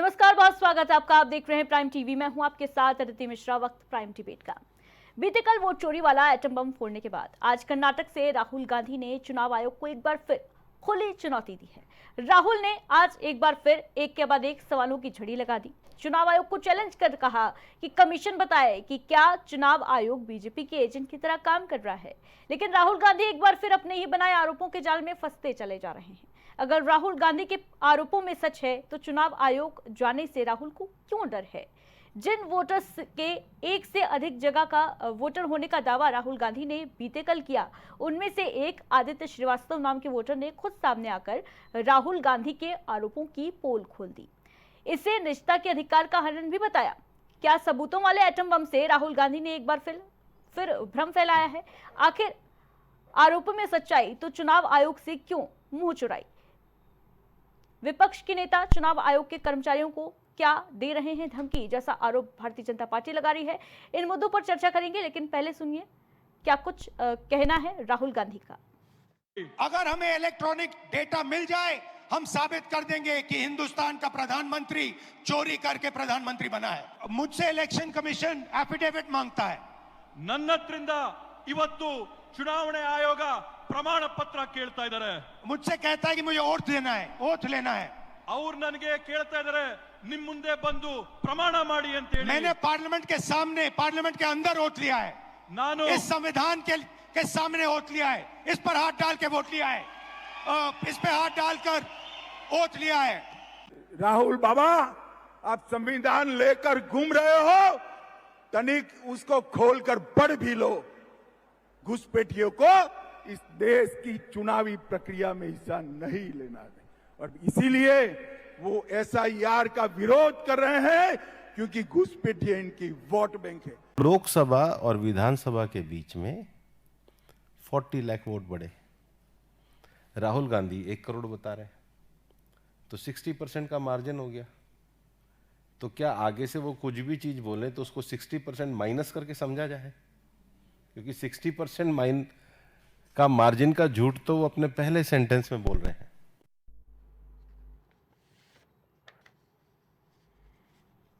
नमस्कार, बहुत स्वागत है आपका। आप देख रहे हैं प्राइम टीवी। मैं हूं आपके साथ अदिति मिश्रा। वक्त प्राइम डिबेट का। बीते कल वोट चोरी वाला एटम बम फोड़ने के बाद आज कर्नाटक से राहुल गांधी ने चुनाव आयोग को एक बार फिर खुली चुनौती दी है। राहुल ने आज एक बार फिर एक के बाद एक सवालों की झड़ी लगा दी। चुनाव आयोग को चैलेंज कर कहा कि कमीशन बताए कि क्या चुनाव आयोग बीजेपी के एजेंट की तरह काम कर रहा है। लेकिन राहुल गांधी एक बार फिर अपने ही बनाए आरोपों के जाल में फंसते चले जा रहे हैं। अगर राहुल गांधी के आरोपों में सच है तो चुनाव आयोग जाने से राहुल को क्यों डर है? जिन वोटर्स के एक से अधिक जगह का वोटर होने का दावा राहुल गांधी ने बीते कल किया, उनमें से एक आदित्य श्रीवास्तव नाम के वोटर ने खुद सामने आकर राहुल गांधी के आरोपों की पोल खोल दी। इसे निजता के अधिकार का हनन भी बताया। क्या सबूतों वाले एटम बम से राहुल गांधी ने एक बार फिर भ्रम फैलाया है? आखिर आरोपों में सच्चाई तो चुनाव आयोग से क्यों मुंह चुराई? विपक्ष के नेता चुनाव आयोग के कर्मचारियों को क्या दे रहे हैं धमकी, जैसा आरोप भारतीय जनता पार्टी लगा रही है। इन मुद्दों पर चर्चा करेंगे, लेकिन पहले सुनिए क्या कुछ कहना है राहुल गांधी का। अगर हमें इलेक्ट्रॉनिक डेटा मिल जाए, हम साबित कर देंगे कि हिंदुस्तान का प्रधानमंत्री चोरी करके प्रधानमंत्री बना है। मुझसे इलेक्शन कमीशन एफिडेविट मांगता है। ನನ್ನತ್ರಿಂದ ಇವತ್ತು ಚುನಾವಣೆ ಆಯೋಗ ಪ್ರಮಾಣ ಪತ್ರ ಕೇಳ್ತಾ ಇದ್ದಾರೆ। मुझसे कहता है कि मुझे ओथ लेना है। ಅವ್ರು ನನಗೆ ಕೇಳ್ತಾ ಇದ್ದಾರೆ ನಿಮ್ಮ ಮುಂದೆ ಬಂದು ಪ್ರಮಾಣ ಮಾಡಿ ಅಂತ ಹೇಳಿ। मैंने पार्लियामेंट के सामने, पार्लियामेंट के अंदर ओथ लिया है। ನಾನು इस संविधान के सामने ओथ लिया है। इस पर हाथ डाल के वोट लिया है। इस पे हाथ डालकर ओथ लिया है। राहुल बाबा, आप संविधान लेकर घूम रहे हो, तनिक उसको खोलकर पढ़ भी लो। घुसपैठियों को इस देश की चुनावी प्रक्रिया में हिस्सा नहीं लेना है और इसीलिए वो एसआईआर का विरोध कर रहे हैं, क्योंकि घुसपैठिए इनकी वोट बैंक है। लोकसभा और विधानसभा के बीच में 40 लाख वोट बढ़े। राहुल गांधी 1 करोड़ बता रहे, तो 60% का मार्जिन हो गया। तो क्या आगे से वो कुछ भी चीज बोले तो उसको 60% माइनस करके समझा जाए? क्योंकि 60% का मार्जिन का झूठ तो वो अपने पहले सेंटेंस में बोल रहे हैं।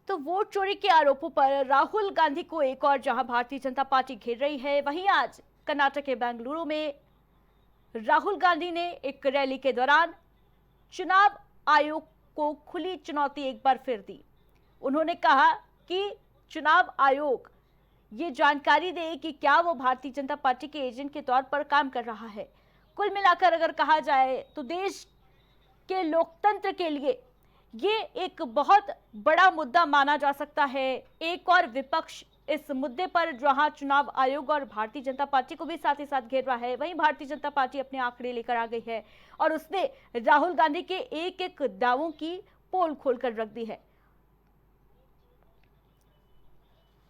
तो वोट चोरी के आरोपों पर राहुल गांधी को एक और जहां भारतीय जनता पार्टी घेर रही है, वहीं आज कर्नाटक के बेंगलुरु में राहुल गांधी ने एक रैली के दौरान चुनाव आयोग को खुली चुनौती एक बार फिर दी। उन्होंने कहा कि चुनाव आयोग ये जानकारी दे कि क्या वो भारतीय जनता पार्टी के एजेंट के तौर पर काम कर रहा है। कुल मिलाकर अगर कहा जाए तो देश के लोकतंत्र के लिए ये एक बहुत बड़ा मुद्दा माना जा सकता है। एक और विपक्ष इस मुद्दे पर जहां चुनाव आयोग और भारतीय जनता पार्टी को भी साथ ही साथ घेर रहा है, वहीं भारतीय जनता पार्टी अपने आंकड़े लेकर आ गई है और उसने राहुल गांधी के एक एक दावों की पोल खोलकर रख दी है।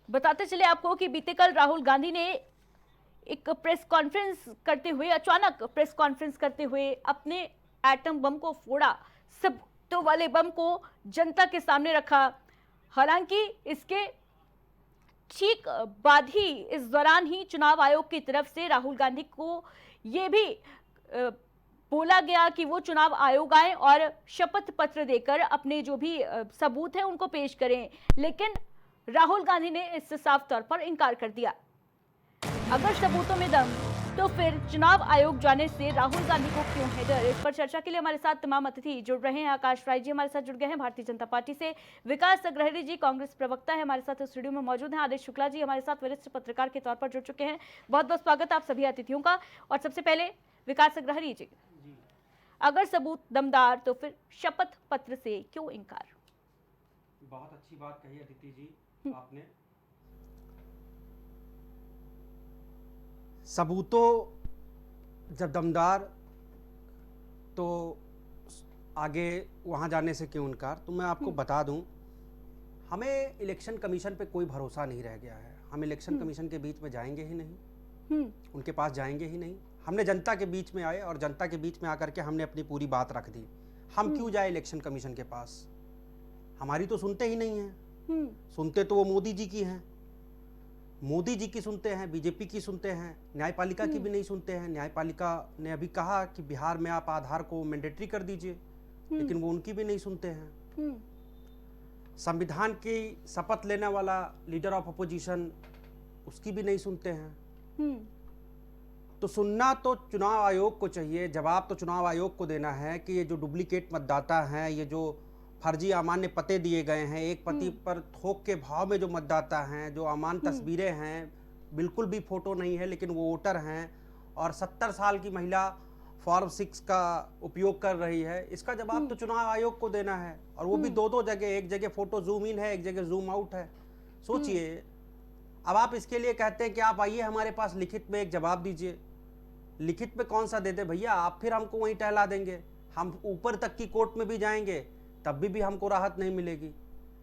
बताते चले आपको कि बीते कल राहुल गांधी ने एक प्रेस कॉन्फ्रेंस करते हुए, अचानक प्रेस कॉन्फ्रेंस करते हुए अपने एटम बम को फोड़ा, सबूतों वाले बम को जनता के सामने रखा। हालांकि इसके ठीक बाद ही, इस दौरान ही चुनाव आयोग की तरफ से राहुल गांधी को यह भी बोला गया कि वो चुनाव आयोग आए और शपथ पत्र देकर अपने जो भी सबूत हैं उनको पेश करें। लेकिन राहुल गांधी ने इससे साफ तौर पर इनकार कर दिया। अगर सबूतों में दम, तो फिर चुनाव आयोग जाने से राहुल गांधी को क्यों है डर? इस पर चर्चा के लिए हमारे साथ तमाम अतिथि जुड़ रहे हैं। आकाश राय जी हमारे साथ जुड़ गए हैं भारतीय जनता पार्टी से, विकास अग्रहरी जी कांग्रेस प्रवक्ता है हमारे साथ स्टूडियो में मौजूद हैं, आदेश शुक्ला जी हमारे साथ वरिष्ठ पत्रकार के तौर पर जुड़ चुके हैं। बहुत बहुत स्वागत आप सभी अतिथियों का। और सबसे पहले विकास अग्रहरी जी, अगर सबूत दमदार तो फिर शपथ पत्र से क्यों इनकार? बहुत अच्छी बात कही अदिति जी आपने। सबूतों जब दमदार, तो आगे वहाँ जाने से क्यों इनकार? तो मैं आपको बता दूं, हमें इलेक्शन कमीशन पे कोई भरोसा नहीं रह गया है। हम इलेक्शन कमीशन के बीच में जाएंगे ही नहीं, उनके पास जाएंगे ही नहीं। हमने जनता के बीच में आए और जनता के बीच में आकर के हमने अपनी पूरी बात रख दी। हम क्यों जाए इलेक्शन कमीशन के पास? हमारी तो सुनते ही नहीं है। सुनते तो वो मोदी जी की हैं, मोदी जी की सुनते हैं, बीजेपी की सुनते हैं, न्यायपालिका की भी नहीं सुनते हैं। न्यायपालिका ने अभी कहा कि बिहार में आप आधार को मैंडेटरी कर दीजिए, लेकिन वो उनकी भी नहीं सुनते हैं। संविधान की शपथ लेने वाला लीडर ऑफ अपोजिशन उसकी भी नहीं सुनते हैं। तो सुनना तो चुनाव आयोग को चाहिए, जवाब तो चुनाव आयोग को देना है कि ये जो डुप्लीकेट मतदाता हैं, ये जो फर्जी अमान्य पते दिए गए हैं, एक पति पर थोक के भाव में जो मतदाता हैं, जो अमान्य तस्वीरें हैं, बिल्कुल भी फोटो नहीं है लेकिन वो वोटर हैं, और 70 साल की महिला फॉर्म 6 का उपयोग कर रही है, इसका जवाब तो चुनाव आयोग को देना है। और वो भी दो जगह, एक जगह फोटो जूम इन है, एक जगह जूम आउट है। सोचिए, अब आप इसके लिए कहते हैं कि आप आइए हमारे पास लिखित में एक जवाब दीजिए। लिखित में कौन सा दे दे भैया, आप फिर हमको वहीं टहला देंगे, हम ऊपर तक की कोर्ट में भी जाएंगे तब भी हमको राहत नहीं मिलेगी।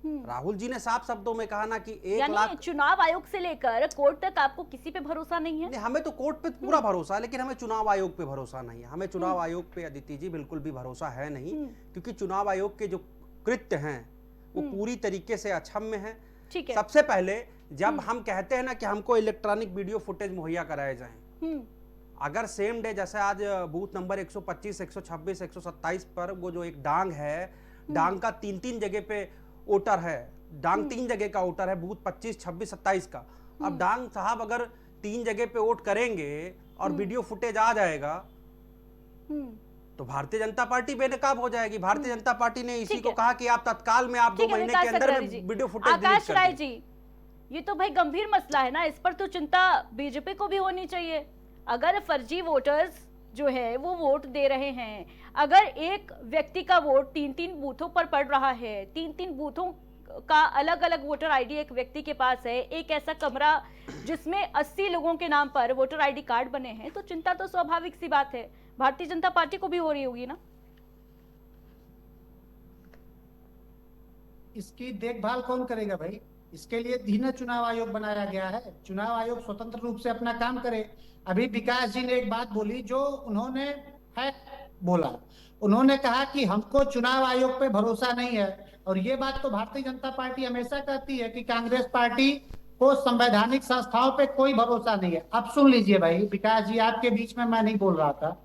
राहुल जी ने साफ शब्दों में कहा ना कि 1 लाख, चुनाव आयोग से लेकर कोर्ट तक आपको किसी पे भरोसा नहीं है? नहीं, हमें तो कोर्ट पे पूरा भरोसा है, लेकिन हमें चुनाव आयोग पे भरोसा नहीं है। हमें चुनाव आयोग पे अदिति जी बिल्कुल भी भरोसा है नहीं, क्योंकि चुनाव आयोग के जो कृत्य हैं वो पूरी तरीके से अक्षम्य हैं। ठीक है। सबसे पहले जब हम कहते हैं ना कि हमको इलेक्ट्रॉनिक वीडियो फुटेज मुहैया कराए जाएं, अगर सेम डे जैसे आज बूथ नंबर 125, 126, 127 पर वो जो एक डांग है, डांग का 3 जगह पे वोटर है, डांग 3 जगह का वोटर है, बूथ 25, 26, 27 का। अब डांग साहब अगर 3 जगह पे वोट करेंगे और वीडियो फुटेज आ जाएगा तो भारतीय जनता पार्टी बेनकाब हो जाएगी। भारतीय जनता पार्टी ने इसी को कहा कि आप तत्काल में, आप 2 महीने के अंदर में वीडियो फुटेज डिलीट आकाश कर राय दें। जी, ये तो भाई गंभीर मसला है ना, इस पर तो चिंता बीजेपी को भी होनी चाहिए। अगर फर्जी वोटर्स जो है वो वोट दे रहे हैं, अगर एक व्यक्ति का वोट 3 बूथों पर पड़ रहा है, 3 बूथों का अलग अलग वोटर आईडी एक व्यक्ति के पास है, एक ऐसा कमरा जिसमें 80 लोगों के नाम पर वोटर आईडी कार्ड बने हैं, तो चिंता तो स्वाभाविक सी बात है, भारतीय जनता पार्टी को भी हो रही होगी ना। इसकी देखभाल कौन करेगा भाई? इसके लिए ही चुनाव आयोग बनाया गया है। चुनाव आयोग स्वतंत्र रूप से अपना काम करे। अभी विकास जी ने एक बात बोली जो उन्होंने है बोला, उन्होंने कहा कि हमको चुनाव आयोग पे भरोसा नहीं है, और ये बात तो भारतीय जनता पार्टी हमेशा कहती है कि कांग्रेस पार्टी को संवैधानिक संस्थाओं पे कोई भरोसा नहीं है। अब सुन लीजिए भाई, विकास जी आपके बीच में मैं नहीं बोल रहा था,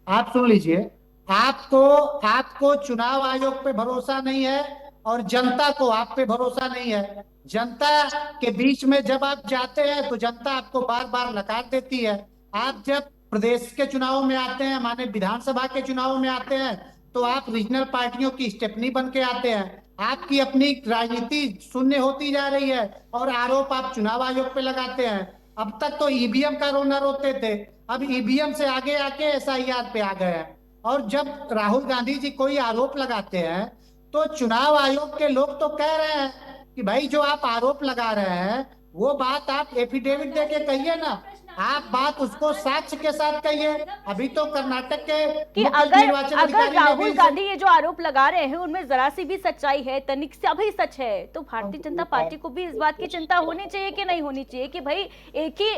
आप सुन लीजिए। आपको चुनाव आयोग पे भरोसा नहीं है और जनता को आप पे भरोसा नहीं है। जनता के बीच में जब आप जाते हैं तो जनता आपको बार बार नकार देती है। आप जब प्रदेश के चुनाव में आते हैं, माने विधानसभा के चुनाव में आते हैं, तो आप रीजनल पार्टियों की स्टेपनी बन के आते हैं। आपकी अपनी राजनीति शून्य होती जा रही है और आरोप आप चुनाव आयोग पे लगाते हैं। अब तक तो ईवीएम का रोना रोते थे, अब ईवीएम से आगे आके SIR पे आ गए हैं। और जब राहुल गांधी जी कोई आरोप लगाते हैं तो चुनाव आयोग के लोग तो कह रहे हैं कि भाई जो आप आरोप लगा रहे हैं वो बात आप एफिडेविट दे के कहिए ना, आप बात उसको साक्ष्य के साथ कहिए। अभी तो कर्नाटक के कि अगर राहुल गांधी ये जो आरोप लगा रहे हैं उनमें जरा सी भी सच्चाई है, तनिक सा भी सच है, तो भारतीय जनता पार्टी को भी इस बात की चिंता होनी चाहिए कि नहीं होनी चाहिए कि भाई एक ही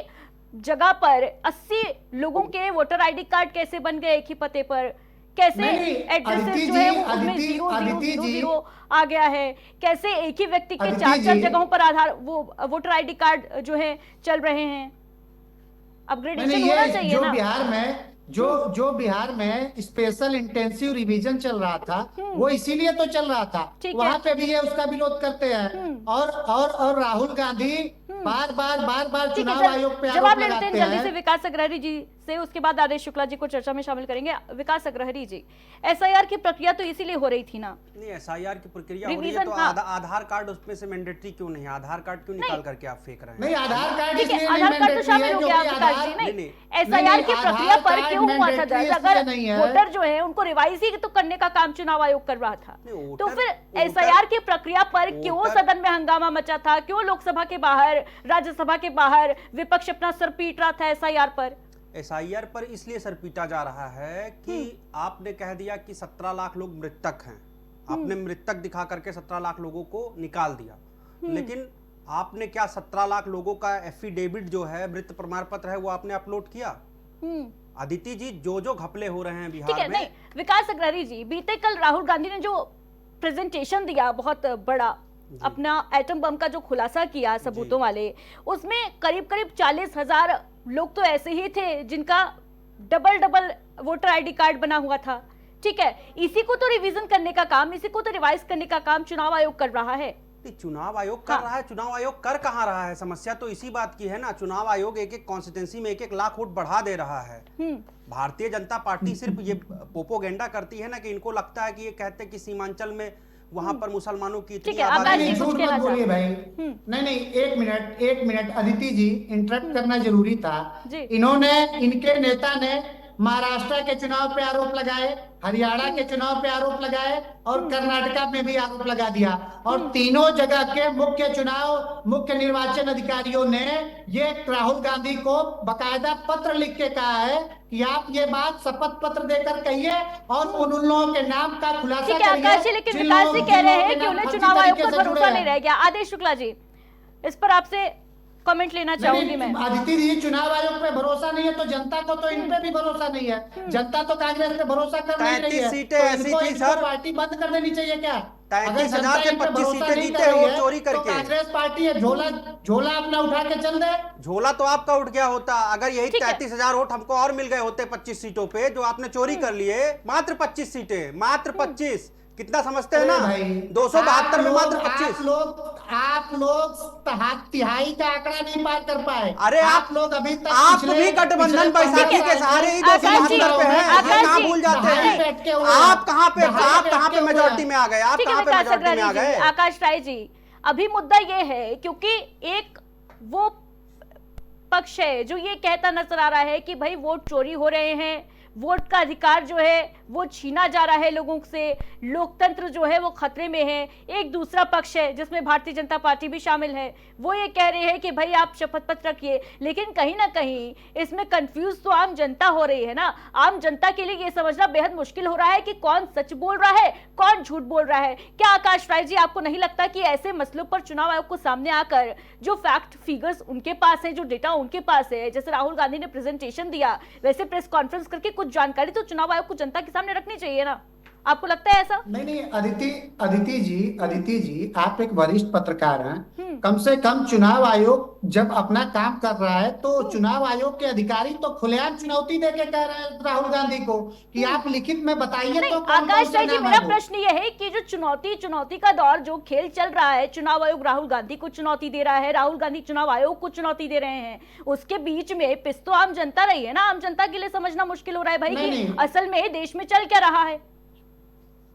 जगह पर 80 लोगों के वोटर आईडी कार्ड कैसे बन गए, एक ही पते पर कैसे एड्रेसेस जो है वो उसमें 000 आ गया है, कैसे एक ही व्यक्ति के 4 जगहों पर आधार वो वोटर आईडी कार्ड जो है चल रहे हैं। अपग्रेडेशन होना चाहिए ना। जो बिहार में स्पेशल इंटेंसिव रिवीजन चल रहा था वो इसीलिए तो चल रहा था, वहां पे भी ये उसका विरोध करते हैं। और राहुल गांधी बार बार चुनाव आयोग पे आरोप लगाते हैं। जल्दी से विकास अग्रहरी जी से, उसके बाद आदेश शुक्ला जी को चर्चा में शामिल करेंगे। विकास अग्रहरी जी, SIR की प्रक्रिया तो इसीलिए हो रही थी ना? नहीं, SIR की प्रक्रिया हो रही है तो आधार कार्ड उसमें से मैंडेटरी क्यों नहीं है? आधार कार्ड क्यों निकाल करके आप फेंक रहे हैं? नहीं, आधार कार्ड ठीक है, आधार कार्ड तो शामिल हो गया विकास जी। नहीं, SIR की प्रक्रिया पर क्यों हुआ था दर्ज? अगर वोटर जो है उनको रिवाइज ही तो करने का काम चुनाव आयोग कर रहा था, तो फिर SIR की प्रक्रिया पर क्यों सदन में हंगामा मचा था? क्यों लोकसभा के बाहर, राज्यसभा के बाहर विपक्ष अपना सर पीट रहा था SIR पर? SIR पर इसलिए सर पीटा जा रहा है कि आपने कह दिया कि 17 लाख लोग मृतक हैं, आपने मृतक दिखा करके 17 लाख लोगों को निकाल दिया, लेकिन आपने क्या 17 लाख लोगों का एफिडेविट जो है, मृत प्रमाण पत्र है, वो आपने अपलोड किया? अदिति जी, जो घपले हो रहे हैं बिहार में। नहीं, विकास अग्रहरी जी, बीते कल राहुल गांधी ने जो प्रेजेंटेशन दिया बहुत बड़ा, अपना एटम बम का जो खुलासा किया सबूतों वाले, उसमें करीब 40,000 लोग तो ऐसे ही थे जिनका डबल वोटर आईडी कार्ड बना हुआ था। ठीक है, इसी को तो रिवीजन करने का काम, इसी को तो रिवाइज करने का काम चुनाव आयोग कर रहा है। चुनाव आयोग कर रहा है, चुनाव आयोग कर कहाँ रहा है? समस्या तो इसी बात की है ना, चुनाव आयोग एक एक कॉन्स्टिट्यूंसी में 1-1 लाख वोट बढ़ा दे रहा है। भारतीय जनता पार्टी सिर्फ ये प्रोपोगेंडा करती है ना कि इनको लगता है कि ये कहते हैं कि सीमांचल में वहां पर मुसलमानों की इतनी आबादी है। झूठ मत बोलिए भाई। नहीं, एक मिनट अदिति जी, इंटरप्ट करना जरूरी था। इनके नेता ने महाराष्ट्र के चुनाव पे आरोप लगाए, हरियाणा के चुनाव पे आरोप लगाए और कर्नाटका में भी आरोप लगा दिया, और तीनों जगह के मुख्य निर्वाचन अधिकारियों ने ये राहुल गांधी को बकायदा पत्र लिख के कहा है कि आप ये बात शपथ पत्र देकर कहिए और उन लोगों के नाम का खुलासा करिए। लेकिन विकास जी कह रहे हैं कि उन्हें चुनाव आयोग पर भरोसा नहीं रह गया। आदेश शुक्ला जी, इस पर आपसे कमेंट लेना चाहूंगी मैं। आदित्य जी, चुनाव आयोग पे भरोसा नहीं है तो जनता को तो इन पे भी भरोसा नहीं है। जनता तो कांग्रेस पे भरोसा कर नहीं रही है। 33 सीटें ऐसी थी सर, पार्टी बंद कर देनी चाहिए क्या? 33,000 से 25 सीटें जीते हो चोरी करके। तो कांग्रेस पार्टी है, झोला अपना उठा के चल दे। झोला तो आपका उठ गया होता अगर यही 33,000 वोट हमको और मिल गए होते 25 सीटों पे जो आपने चोरी कर लिए। मात्र 25 सीटें, मात्र 25, कितना समझते हैं ना? 272 में मात्र 25। आप लोग तिहाई का आंकड़ा नहीं पार कर पाए। अरे आप लोग अभी तक आप भी गठबंधन बैसाखी के सहारे ही 272 पे हैं, कहाँ भूल जाते हैं? आप कहाँ पे मेजोरिटी में आ गए? आप कहाँ पे मेजोरिटी में आ गए? आकाश राय जी, अभी मुद्दा ये है क्योंकि एक वो पक्ष है जो ये कहता नजर आ रहा है कि भाई वोट चोरी हो रहे हैं, वोट का अधिकार जो है वो छीना जा रहा है लोगों से, लोकतंत्र जो है वो खतरे में है। एक दूसरा पक्ष है जिसमें भारतीय जनता पार्टी भी शामिल है, वो ये कह रहे हैं कि भाई आप शपथ पत्र रखिए। लेकिन कहीं ना कहीं इसमें कंफ्यूज तो आम जनता हो रही है ना। आम जनता के लिए ये समझना बेहद मुश्किल हो रहा है कि कौन सच बोल रहा है, कौन झूठ बोल रहा है। क्या आकाश राय जी, आपको नहीं लगता कि ऐसे मसलों पर चुनाव आयोग को सामने आकर जो फैक्ट फिगर्स उनके पास है, जो डेटा उनके पास है, जैसे राहुल गांधी ने प्रेजेंटेशन दिया वैसे प्रेस कॉन्फ्रेंस करके कुछ जानकारी तो चुनाव आयोग को जनता के सामने रखनी चाहिए ना? आपको लगता है ऐसा? नहीं, अदिति जी, आप एक वरिष्ठ पत्रकार हैं। कम से कम चुनाव आयोग जब अपना काम कर रहा है तो चुनाव आयोग के अधिकारी तो खुलेआम चुनौती देके कह रहे हैं राहुल गांधी को कि आप लिखित में बताइए। तो आकाश राय जी, मेरा प्रश्न यह है कि जो चुनौती का दौर, जो खेल चल रहा है, चुनाव आयोग राहुल गांधी को चुनौती दे रहा है, राहुल गांधी चुनाव आयोग को चुनौती दे रहे हैं, उसके बीच में पिस तो आम जनता रही है ना। आम जनता के लिए समझना मुश्किल हो रहा है भाई कि असल में देश में चल क्या रहा है।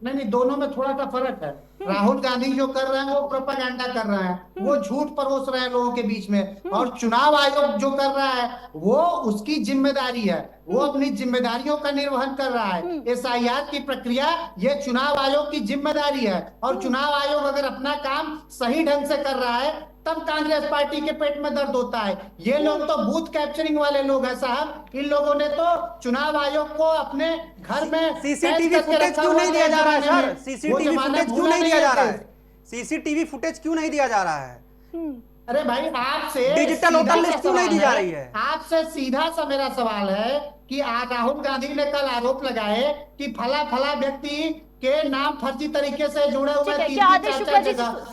नहीं, दोनों में थोड़ा सा फर्क है। राहुल गांधी जो कर रहे हैं वो प्रोपेगेंडा कर रहे हैं, वो झूठ परोस रहे हैं लोगों के बीच में, और चुनाव आयोग जो कर रहा है वो उसकी जिम्मेदारी है, वो अपनी जिम्मेदारियों का निर्वहन कर रहा है। SIR की प्रक्रिया ये चुनाव आयोग की जिम्मेदारी है, और चुनाव आयोग अगर अपना काम सही ढंग से कर रहा है तब कांग्रेस पार्टी के पेट में दर्द होता है। ये लोग तो बूथ कैप्चरिंग वाले लोग हैं साहब। इन लोगों ने तो चुनाव आयोग को अपने घर में सीसीटीवी फुटेज क्यों नहीं दिया जा रहा है सर? सीसीटीवी फुटेज क्यों नहीं दिया जा रहा है? सीसीटीवी फुटेज क्यों नहीं दिया जा रहा है? अरे भाई, आपसे डिजिटल वोटर लिस्ट क्यों नहीं दी जा रही है? आपसे सीधा सा मेरा सवाल है कि राहुल गांधी ने कल आरोप लगाए कि फला व्यक्ति के नाम फर्जी तरीके से जुड़े हुए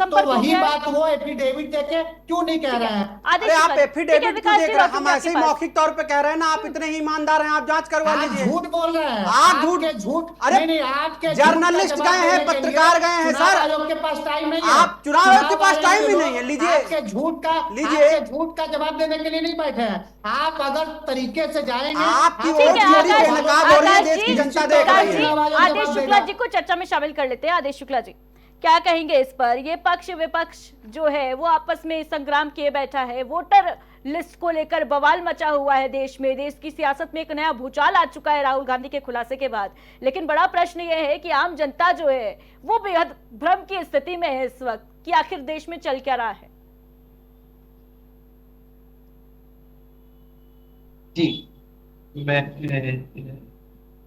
तो वही बात वो एफिडेविट देके क्यों नहीं कह रहे हैं? अरे आप एफिडेविट क्यों देख रहे हैं? हम ऐसे ही मौखिक तौर पे कह रहे हैं ना, आप इतने ही ईमानदार हैं, आप जांच करवा लीजिए। झूठ बोल रहे हैं आप, झूठ। अरे आपके जर्नलिस्ट गए हैं, पत्रकार गए हैं सर, आयोग के पास टाइम नहीं है। आप चुनाव आयोग के पास टाइम भी नहीं है। लीजिए, झूठ का जवाब देने के लिए नहीं बैठे हैं आप। अगर तरीके से जाएंगे, आपकी वोट चोरी बेनकाब हो रही है, देश की जनता देख रही है। आदेश शुक्ला जी को चर्चा में शामिल कर लेते हैं। आदेश शुक्ला जी, क्या कहेंगे इस पर? ये पक्ष विपक्ष जो है वो आपस में संग्राम किए बैठा है, वोटर लिस्ट को लेकर बवाल मचा हुआ है देश में, देश की सियासत में एक नया भूचाल आ चुका है राहुल गांधी के खुलासे के बाद। लेकिन बड़ा प्रश्न ये है कि आम जनता जो है वो बेहद भ्रम की स्थिति में है इस वक्त कि आखिर देश में चल क्या रहा है। जी, मैं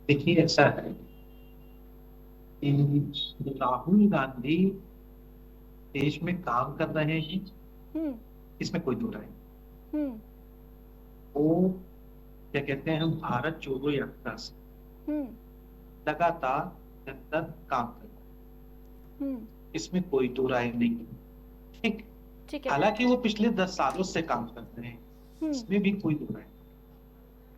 देखिए, ऐसा है कि राहुल गांधी देश में काम कर रहे हैं, इसमें कोई दो राय नहीं। वो क्या कहते हैं, हम भारत जोड़ो यात्रा से लगातार निरंतर काम कर रहे हैं, इसमें कोई दो राय नहीं। ठीक, हालांकि वो पिछले 10 सालों से काम कर रहे हैं, इसमें भी कोई दो राय।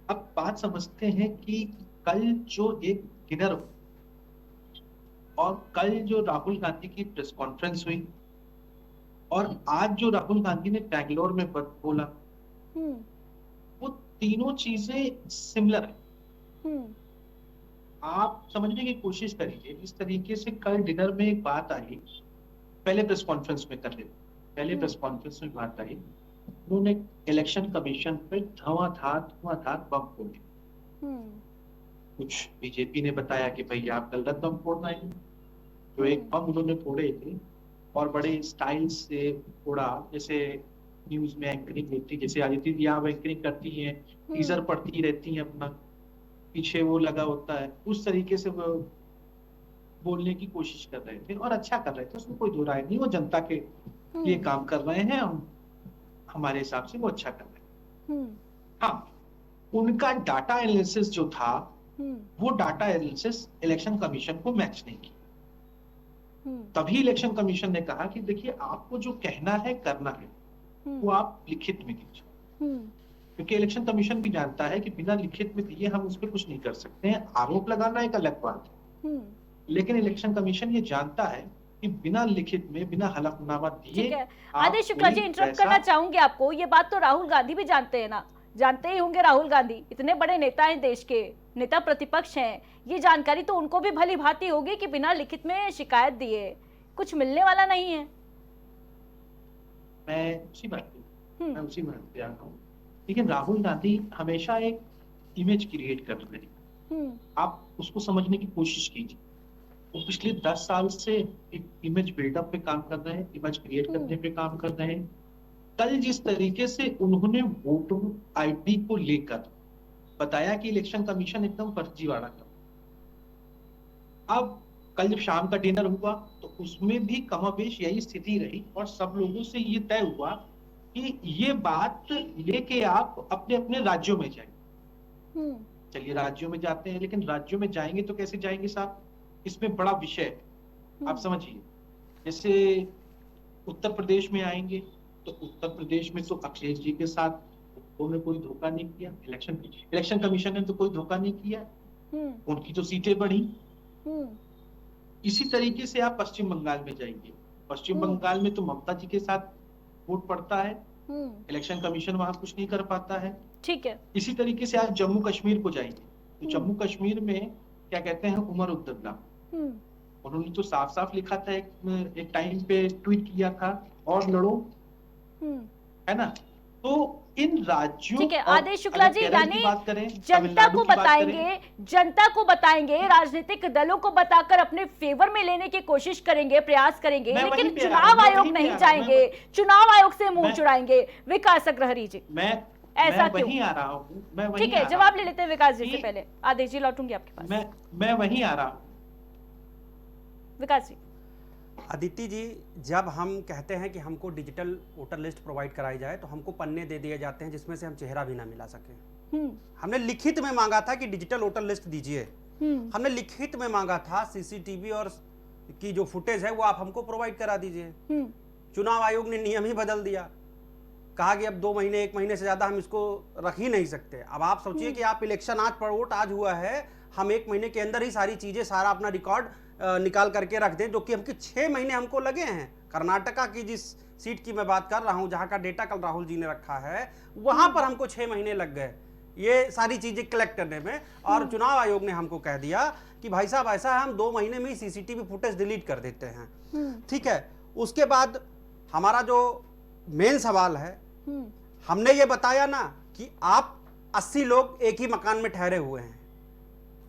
अब बात समझते हैं कि कल जो एक डिनर और कल जो राहुल गांधी की प्रेस कॉन्फ्रेंस हुई और आज जो राहुल गांधी ने बैंगलोर में बोला, वो तीनों चीजें सिमिलर है। आप समझने की कोशिश करिए, जिस तरीके से कल डिनर में एक बात आई, पहले प्रेस कॉन्फ्रेंस में कर लेते, पहले प्रेस कॉन्फ्रेंस में बात आई, उन्होंने इलेक्शन कमीशन पे धुआंधार बम फोड़े। कुछ बीजेपी ने बताया कि भाई आप गलत बम फोड़ना है, जो एक बम उन्होंने फोड़े थे और बड़े स्टाइल से फोड़ा, जैसे न्यूज में एंकरिंग होती, जैसे आदित्य जी आप एंकरिंग करती हैं, टीजर पढ़ती रहती हैं, अपना पीछे वो लगा होता है, उस तरीके से वो बोलने की कोशिश कर रहे थे और अच्छा कर रहे थे, उसमें कोई दो राय नहीं। वो जनता के लिए काम कर रहे हैं, हमारे हिसाब से वो अच्छा कर रहे हैं। हाँ, उनका डाटा एनालिसिस जो था, वो डाटा एनालिसिस इलेक्शन कमीशन को मैच नहीं किया। तभी इलेक्शन कमीशन ने कहा कि देखिए, आपको जो कहना है करना है वो आप लिखित में कीजिए, क्योंकि इलेक्शन कमीशन भी जानता है कि बिना लिखित में दिए हम उस पर कुछ नहीं कर सकते हैं। आरोप लगाना एक अलग बात है, लेकिन इलेक्शन कमीशन ये जानता है कि बिना लिखित में, बिना हलफनामा दिए। आदेश शुक्ला जी, इंटरप्ट करना चाहूंगी आपको। ये बात तो राहुल गांधी भी जानते हैं ना, जानते ही होंगे। राहुल गांधी इतने बड़े नेता हैं, देश के नेता प्रतिपक्ष हैं, ये जानकारी तो उनको भी भली भांति होगी कि बिना लिखित में शिकायत दिए कुछ मिलने वाला नहीं है। मैं उसी बात पे आ रहा हूँ। लेकिन राहुल गांधी हमेशा एक इमेज क्रिएट कर रहे हैं, आप उसको समझने की कोशिश कीजिए। वो पिछले 10 साल से एक इमेज बिल्डअप पे काम कर रहे हैं, इमेज क्रिएट करने पे काम कर रहे हैं। कल जिस तरीके से उन्होंने वोटर आईडी को लेकर बताया कि इलेक्शन कमीशन एकदम फर्जीवाड़ा कर, अब कल जब शाम का डिनर हुआ तो उसमें भी कमोबेश यही स्थिति रही और सब लोगों से ये तय हुआ कि ये बात लेके आप अपने अपने राज्यों में जाएंगे। चलिए, राज्यों में जाते हैं, लेकिन राज्यों में जाएंगे तो कैसे जाएंगे साहब, इसमें बड़ा विषय है। आप समझिए, जैसे उत्तर प्रदेश में आएंगे तो उत्तर प्रदेश में तो अखिलेश जी के साथ उन्होंने कोई धोखा नहीं किया, इलेक्शन कमीशन ने तो कोई धोखा नहीं किया, उनकी तो सीटें बढ़ी। इसी तरीके से आप पश्चिम बंगाल में जाएंगे, पश्चिम बंगाल में तो ममता जी के साथ वोट पड़ता है, इलेक्शन कमीशन वहां कुछ नहीं कर पाता है। ठीक है। इसी तरीके से आप जम्मू कश्मीर को जाएंगे तो जम्मू कश्मीर में क्या कहते हैं, उमर अब्दुल्ला, उन्होंने तो साफ साफ लिखा था, एक टाइम पे ट्वीट किया था, और लड़ो, है ना। तो इन राज्यों, ठीक है आदेश शुक्ला जी, यानी जनता को बताएंगे, राजनीतिक दलों को बताकर अपने फेवर में लेने की कोशिश करेंगे, प्रयास करेंगे, लेकिन चुनाव आयोग नहीं जाएंगे, चुनाव आयोग से मुंह चुराएंगे। विकास अग्रहरी जी, ऐसा क्यों? वहीं आ रहा हूँ, ठीक है, जवाब ले लेते हैं विकास जी से पहले। आदेश जी, लौटूंगी आपके पास। मैं वहीं आ रहा हूँ। विकास जी, अदिति जी, जब हम कहते हैं कि हमको डिजिटल वोटर लिस्ट प्रोवाइड कराई जाए तो हमको पन्ने दे दिए जाते हैं जिसमें से हम चेहरा भी ना मिला सके। हमने लिखित में मांगा था कि डिजिटल वोटर लिस्ट दीजिए, हमने लिखित में मांगा था सीसीटीवी और की जो फुटेज है वो आप हमको प्रोवाइड करा दीजिए। चुनाव आयोग ने नियम ही बदल दिया, कहा कि अब 2 महीने 1 महीने से ज्यादा हम इसको रख ही नहीं सकते। अब आप सोचिए कि आप इलेक्शन आज वोट आज हुआ है, हम 1 महीने के अंदर ही सारी चीजें, सारा अपना रिकॉर्ड निकाल करके रख दें, जो कि हमके 6 महीने हमको लगे हैं। कर्नाटका की जिस सीट की मैं बात कर रहा हूं, जहां का डेटा कल राहुल जी ने रखा है, वहां पर हमको 6 महीने लग गए ये सारी चीजें कलेक्ट करने में। और चुनाव आयोग ने हमको कह दिया कि भाई साहब ऐसा है, हम 2 महीने में ही सीसीटीवी फुटेज डिलीट कर देते हैं। ठीक है, उसके बाद हमारा जो मेन सवाल है, हमने ये बताया ना कि आप 80 लोग एक ही मकान में ठहरे हुए हैं,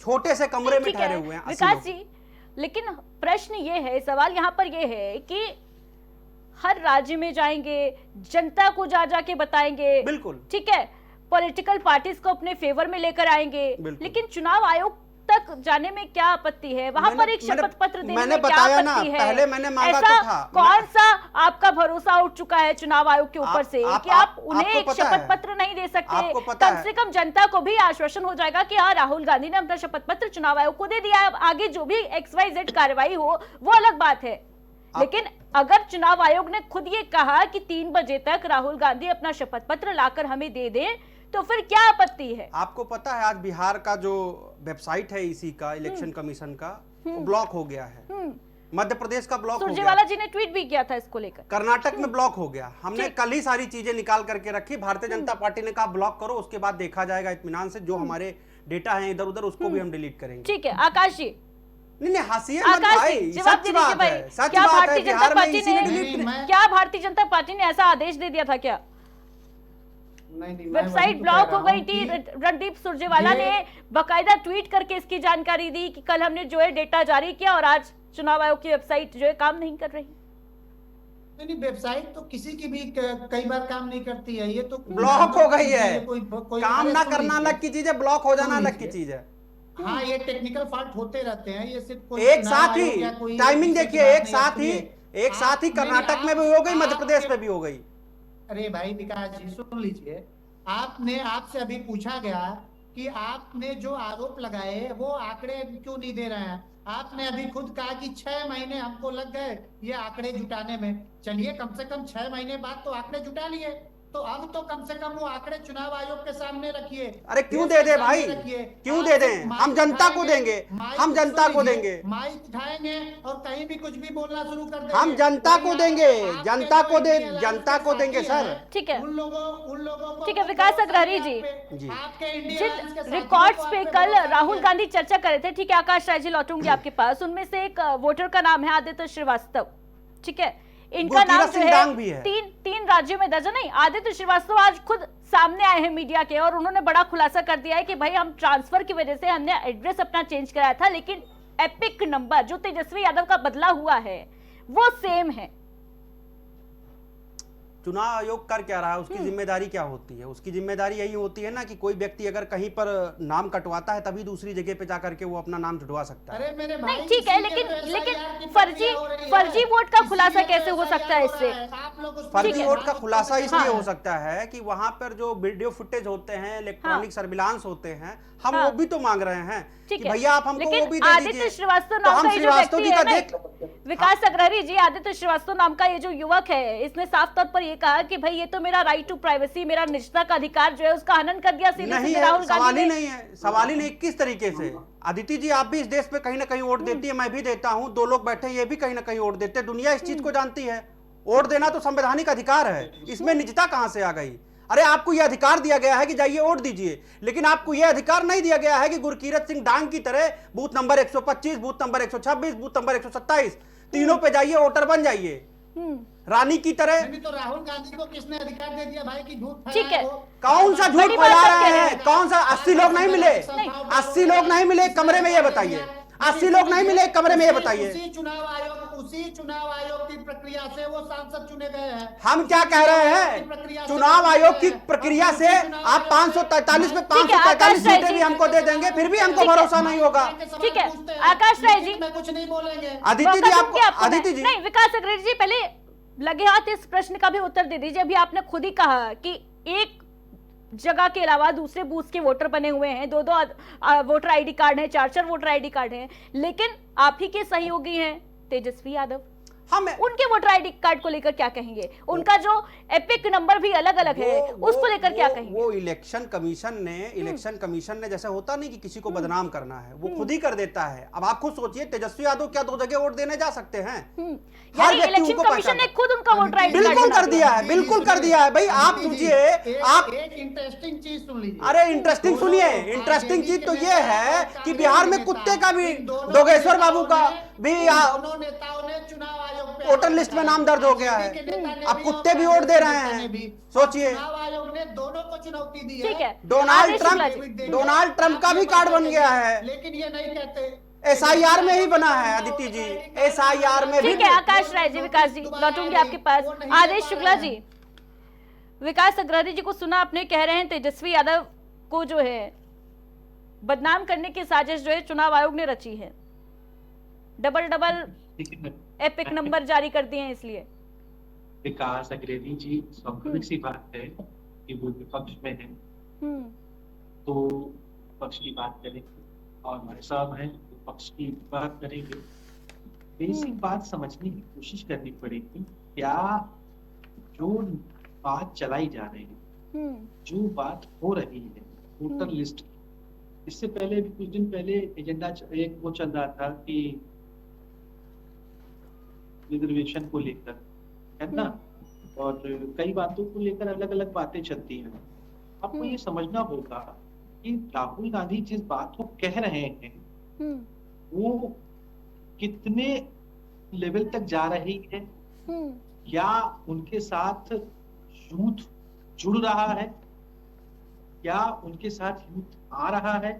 छोटे से कमरे में ठहरे हुए हैं विकास जी। लेकिन प्रश्न ये है, सवाल यहाँ पर ये है कि हर राज्य में जाएंगे, जनता को जा जाके बताएंगे, बिल्कुल ठीक है, पॉलिटिकल पार्टीज को अपने फेवर में लेकर आएंगे, लेकिन चुनाव आयोग तक जाने में क्या आपत्ति है? वहां पर एक शपथ पत्र देने में क्या आपत्ति है? पहले मैंने मांगा ऐसा तो था, कौन सा आपका भरोसा उठ चुका है चुनाव आयोग के ऊपर से कि आप उन्हें एक शपथ पत्र नहीं दे सकते? कम से कम जनता को भी आश्वासन हो जाएगा कि हाँ, राहुल गांधी ने अपना शपथ पत्र चुनाव आयोग को दे दिया है, आगे जो भी XYZ कार्रवाई हो वो अलग बात है। लेकिन अगर चुनाव आयोग ने खुद ये कहा कि 3 बजे तक राहुल गांधी अपना शपथ पत्र लाकर हमें दे दें, तो फिर क्या आपत्ति है? आपको पता है आज बिहार का जो वेबसाइट है इसी का इलेक्शन कमीशन का, वो ब्लॉक हो गया है। मध्य प्रदेश का ब्लॉक हो गया, सुरजेवाला जी ने ट्वीट भी किया था इसको लेकर। कर्नाटक में ब्लॉक हो गया। हमने कल ही सारी चीजें निकाल करके रखी। भारतीय जनता पार्टी ने कहा ब्लॉक करो, उसके बाद देखा जाएगा इत्मीनान से। जो हमारे डेटा है इधर उधर उसको भी हम डिलीट करेंगे। ठीक है आकाश जी, नहीं हंसिए मत आकाश भाई, जी जवाब सच दे बात दीजिए भाई, है, सच क्या बात है। भारतीय जनता बिहार में पार्टी इसी ने ने डिलीट क्या भारतीय जनता पार्टी ने ऐसा आदेश दे दिया था क्या? नहीं, मैं वेबसाइट वही तो ब्लॉक कह हो रहा गई हूं थी। कि रणदीप सुरजेवाला ये- ने बकायदा ट्वीट करके इसकी जानकारी दी कि कल हमने जो है डेटा जारी किया और आज चुनाव आयोग की वेबसाइट जो है काम नहीं कर रही। नहीं, वेबसाइट तो किसी की भी कई बार काम नहीं करती है। ये तो ब्लॉक हो गई है। कोई काम अरे ना सुन करना लीजिए। अलग की चीज है, ब्लॉक हो जाना सुन अलग की लीजिए। चीज है। हाँ, ये टेक्निकल फॉल्ट होते रहते हैं। ये सिर्फ कोई एक चुनाव साथ आयोग या ही कोई टाइमिंग किसी की देखिए, बात एक नहीं साथ आती ही है। एक साथ ही आप- नहीं, कर्नाटक में आप- भी हो गई, मध्य आप- प्रदेश में भी हो गई। अरे भाई विकास जी सुन लीजिए, आपसे अभी पूछा गया कि आपने जो आरोप लगाए वो आंकड़े क्यों नहीं दे रहे हैं। आपने अभी खुद कहा कि 6 महीने हमको लग गए ये आंकड़े जुटाने में। चलिए कम से कम 6 महीने बाद तो आंकड़े जुटा लिए, तो अब तो कम से कम वो आंकड़े चुनाव आयोग के सामने रखिए। अरे क्यों देश दे के दे सामने भाई, रखिए। क्यों आप दे दें? सिर्फ हम माइक जनता को उठाएंगे, देंगे, माइक हम जनता सुन को लीजिए, देंगे, माइक उठाएंगे और कहीं भी कुछ भी बोलना शुरू कर देंगे। हम जनता वही को आप- देंगे, आपके जनता जो को दे, इंडिया जनता अलायंस को के देंगे साथी सर। हैं, ठीक है। उन लोगों को ठीक है, विकास अग्रहरी जी, जी। आपके इंडिया जिन अलायंस के साथियों रिकॉर्ड्स को पे आप पे कल भरोसा राहुल नहीं है। गांधी चर्चा कर रहे थे, ठीक है आकाश राय जी लौटूंगी आपके पास। उनमें से एक वोटर का नाम है आदित्य श्रीवास्तव, ठीक है, इनका नाम गुरकीरत जो सिंह डांग भी है है। तीन राज्यों में दर्ज है। नहीं, आदित्य श्रीवास्तव आज खुद सामने आए हैं मीडिया के और उन्होंने बड़ा खुलासा कर दिया है कि भाई हम ट्रांसफर की वजह से हमने एड्रेस अपना चेंज कराया था, लेकिन एपिक नंबर जो तेजस्वी यादव का बदला हुआ है वो सेम है। चुनाव आयोग कर क्या रहा है, उसकी जिम्मेदारी क्या होती है? उसकी जिम्मेदारी यही होती है ना कि कोई व्यक्ति अगर कहीं पर नाम कटवाता है तभी दूसरी जगह पे जाकर के वो अपना नाम जुड़वा सकता है। अरे मेरे भाई, नहीं ठीक है, इसी के लेकिन तो लेकिन SIR की फर्जी प्रक्रिया हो रही है। फर्जी वोट का इसी खुलासा के कैसे तो हो SIR सकता है हो रहा इससे? है। आप लोग उस फर्जी पर वोट का ध्यान खुलासा दो। इसलिए हाँ। हो सकता है कि वहां पर जो वीडियो फुटेज होते हैं, इलेक्ट्रॉनिक सर्विलांस होते हैं, हम हाँ। वो भी तो मांग रहे हैं ठीक कि है, भैया आप हमको लेकिन वो भी दे आदित्य दीजिए। श्रीवास्तव तो नाम हम का ये जो श्रीवास्तव व्यक्ति जी का है ना, देख, विकास अग्रहरी जी, आदित्य श्रीवास्तव नाम का ये जो युवक है, इसने साफ तौर पर ये कहा कि भाई ये तो मेरा राइट टू प्राइवेसी, मेरा निजता का अधिकार जो है उसका हनन कर दिया सीधे नहीं सीधे है, राहुल सवाल गांधी ही ने। नहीं है, सवाल ही नहीं। किस तरीके से अदिति जी, आप भी इस देश पे कहीं ना कहीं वोट देती है, मैं भी देता हूं, दो लोग बैठे ये भी कहीं ना कहीं वोट देते हैं। दुनिया इस चीज को जानती है, वोट देना तो संवैधानिक अधिकार है, इसमें निजता कहां से आ गई? अरे आपको यह अधिकार दिया गया है कि जाइए वोट दीजिए, लेकिन आपको यह अधिकार नहीं दिया गया है कि गुरकीरत सिंह डांग की तरह booth number 125, booth number 126, booth number 127 तीनों पे जाइए, वोटर बन जाइए रानी की तरह। नहीं तो राहुल गांधी को किसने अधिकार दे दिया भाई कि झूठ ठीक है। कौन सा झूठ बड़ी बात फैला आप कह रहे रहे हैं? हैं। कौन सा 80 लोग नहीं मिले? 80 लोग नहीं मिले कमरे में, ये बताइए। 80 लोग नहीं मिले कमरे में, ये बताइए। उसी चुनाव आयोग की प्रक्रिया से वो सांसद चुने गए हैं। हम क्या कह रहे हैं? चुनाव आयोग की प्रक्रिया से आप 543 में ठीक है, 543 आकाश राय सीटें जी। भी हमको दे देंगे, फिर भी हमको भरोसा नहीं होगा। ठीक है, आकाश राय जी, मैं कुछ नहीं बोलेंगे। अदिति जी, मौका आपको दूंगी आपको अदिति मैं। जी, नहीं, विकास अग्रवाल जी पहले लगे हाथ इस प्रश्न का भी उत्तर दे दीजिए। अभी आपने खुद ही कहा कि एक जगह के अलावा दूसरे बूथ के वोटर बने हुए हैं, दो वोटर आईडी कार्ड हैं, चार वोटर आईडी कार्ड हैं, लेकिन आप ही के सहयोगी हैं तेजस्वी यादव, हम उनके वोटर आईडी कार्ड को लेकर क्या कहेंगे? उनका जो एपिक नंबर भी अलग अलग है, उसको लेकर क्या कहेंगे? वो इलेक्शन कमीशन ने जैसे होता नहीं कि किसी को बदनाम करना है, वो खुद ही कर देता है। अब आप खुद सोचिए, तेजस्वी यादव क्या 2 जगह वोट देने जा सकते हैं? हर यानी व्यक्ति इलेक्शन उनको कमीशन ने पहचानता है। खुद उनका वोटर आईडी कार्ड बिल्कुल बना कर दिया है, बिल्कुल कर दिया है भाई। आप सोचिए, आप एक इंटरेस्टिंग चीज सुन लीजिए। अरे इंटरेस्टिंग सुनिए, इंटरेस्टिंग चीज तो ये है कि बिहार में कुत्ते का भी, डोगेश्वर बाबू का भी दोनों नेताओं ने चुनाव आयोग पे वोटर लिस्ट में नाम दर्ज हो गया है। अब कुत्ते भी वोट दे रहे हैं, सोचिए। चुनाव आयोग ने दोनों को चुनौती दी है। ठीक है, डोनाल्ड आदेश Trump Shukla ji. Donald Trump का भी कार्ड बन गया है, लेकिन ये नहीं कहते SIR में ही बना है अदिति जी, SIR में भी। ठीक है, आकाश राय जी, विकास जी, लौटूंगी आपके पास। आदेश शुक्ला जी, विकास अग्रवाल जी को सुना आपने, कह रहे हैं तेजस्वी यादव को जो है बदनाम करने की साजिश जो है चुनाव आयोग ने रची है, डबल एपिक नंबर जारी कर दिए हैं इसलिए। विकास अग्रवाल जी, स्वाभाविक सी बात है कि वो विपक्ष में है तो पक्ष की बात करेंगे, और हमारे साहब हैं पक्ष की बात करेंगे। बेसिक बात समझने की कोशिश करनी पड़ेगी, क्या जो बात चलाई जा रही है, जो बात हो रही है वोटर लिस्ट, इससे पहले भी कुछ दिन पहले एजेंडा एक वो चल रहा था कि रिजर्वेशन को लेकर, है ना, और कई बातों को लेकर अलग अलग बातें चलती हैं। आपको ये समझना होगा कि राहुल गांधी जिस बात को कह रहे हैं वो कितने लेवल तक जा रही है, क्या उनके साथ यूथ जुड़ रहा है, क्या उनके साथ यूथ आ रहा है।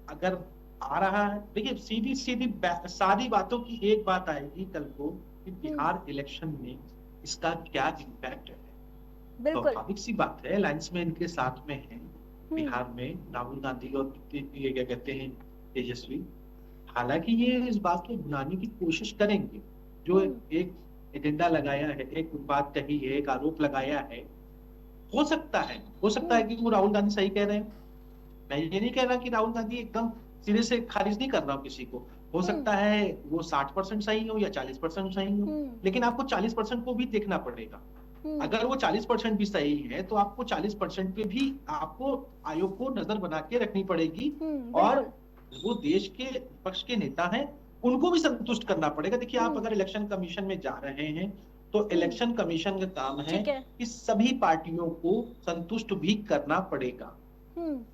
अगर आ रहा है, देखिए सीधी सीधी सारी बातों की एक बात आएगी कल को कि बिहार इलेक्शन में इसका क्या इम्पैक्ट है। तो स्वाभाविक सी बात है, अलायंस में इनके साथ में है बिहार में राहुल गांधी और ये क्या कहते हैं तेजस्वी। हालांकि ये इस बात को भुनाने की कोशिश करेंगे, जो एक एजेंडा लगाया है, एक बात कही है, एक आरोप लगाया है, हो सकता है कि वो राहुल गांधी सही कह रहे हैं। मैं ये नहीं कह रहा कि राहुल गांधी एकदम सिरे से खारिज नहीं कर रहा हूँ किसी को, हो सकता है वो 60% सही हो या 40% सही हो, लेकिन आपको 40% को भी देखना पड़ेगा। अगर वो 40% भी सही है तो आपको 40% पे भी आपको आयोग को नजर बना के रखनी पड़ेगी, और वो देश के पक्ष के नेता हैं, उनको भी संतुष्ट करना पड़ेगा। देखिए आप अगर इलेक्शन कमीशन में जा रहे हैं तो इलेक्शन कमीशन का काम है कि सभी पार्टियों को संतुष्ट भी करना पड़ेगा,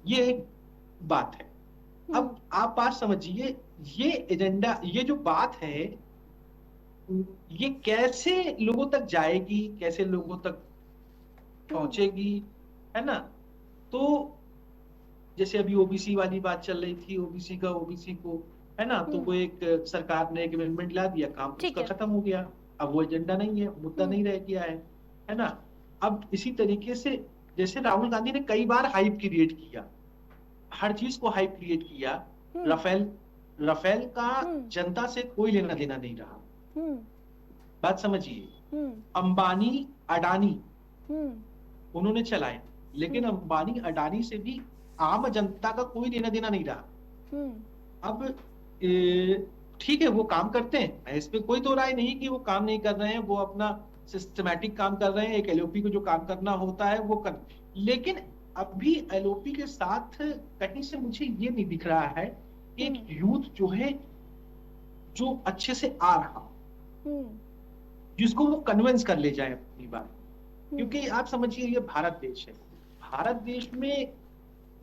ये एक बात है। अब आप बात समझिए, ये एजेंडा, ये जो बात है, ये कैसे लोगों तक जाएगी, कैसे लोगों तक पहुंचेगी, है ना। तो जैसे अभी ओबीसी वाली बात चल रही थी, ओबीसी को, है ना, तो वो एक सरकार ने एक अमेंडमेंट ला दिया, काम उसका खत्म हो गया, अब वो एजेंडा नहीं है, मुद्दा नहीं रह गया है ना। अब इसी तरीके से जैसे राहुल गांधी ने कई बार हाइप क्रिएट किया, हर चीज को हाइप क्रिएट किया, राफेल का जनता से कोई लेना देना नहीं रहा। बात समझिए, अंबानी अडानी उन्होंने चलाए, लेकिन अंबानी अडानी से भी आम जनता का कोई लेना देना नहीं रहा। अब ठीक है, वो काम करते हैं, इस पे कोई तो राय नहीं कि वो काम नहीं कर रहे हैं, वो अपना सिस्टमैटिक काम कर रहे हैं, एक एलओपी को जो काम करना होता है वो कर, लेकिन अभी एलओपी के साथ कहीं से मुझे ये नहीं दिख रहा है कि एक यूथ जो है, जो अच्छे से आ रहा, जिसको वो कन्विंस कर ले जाए अपनी बात। क्योंकि आप समझिए ये भारत देश है, भारत देश में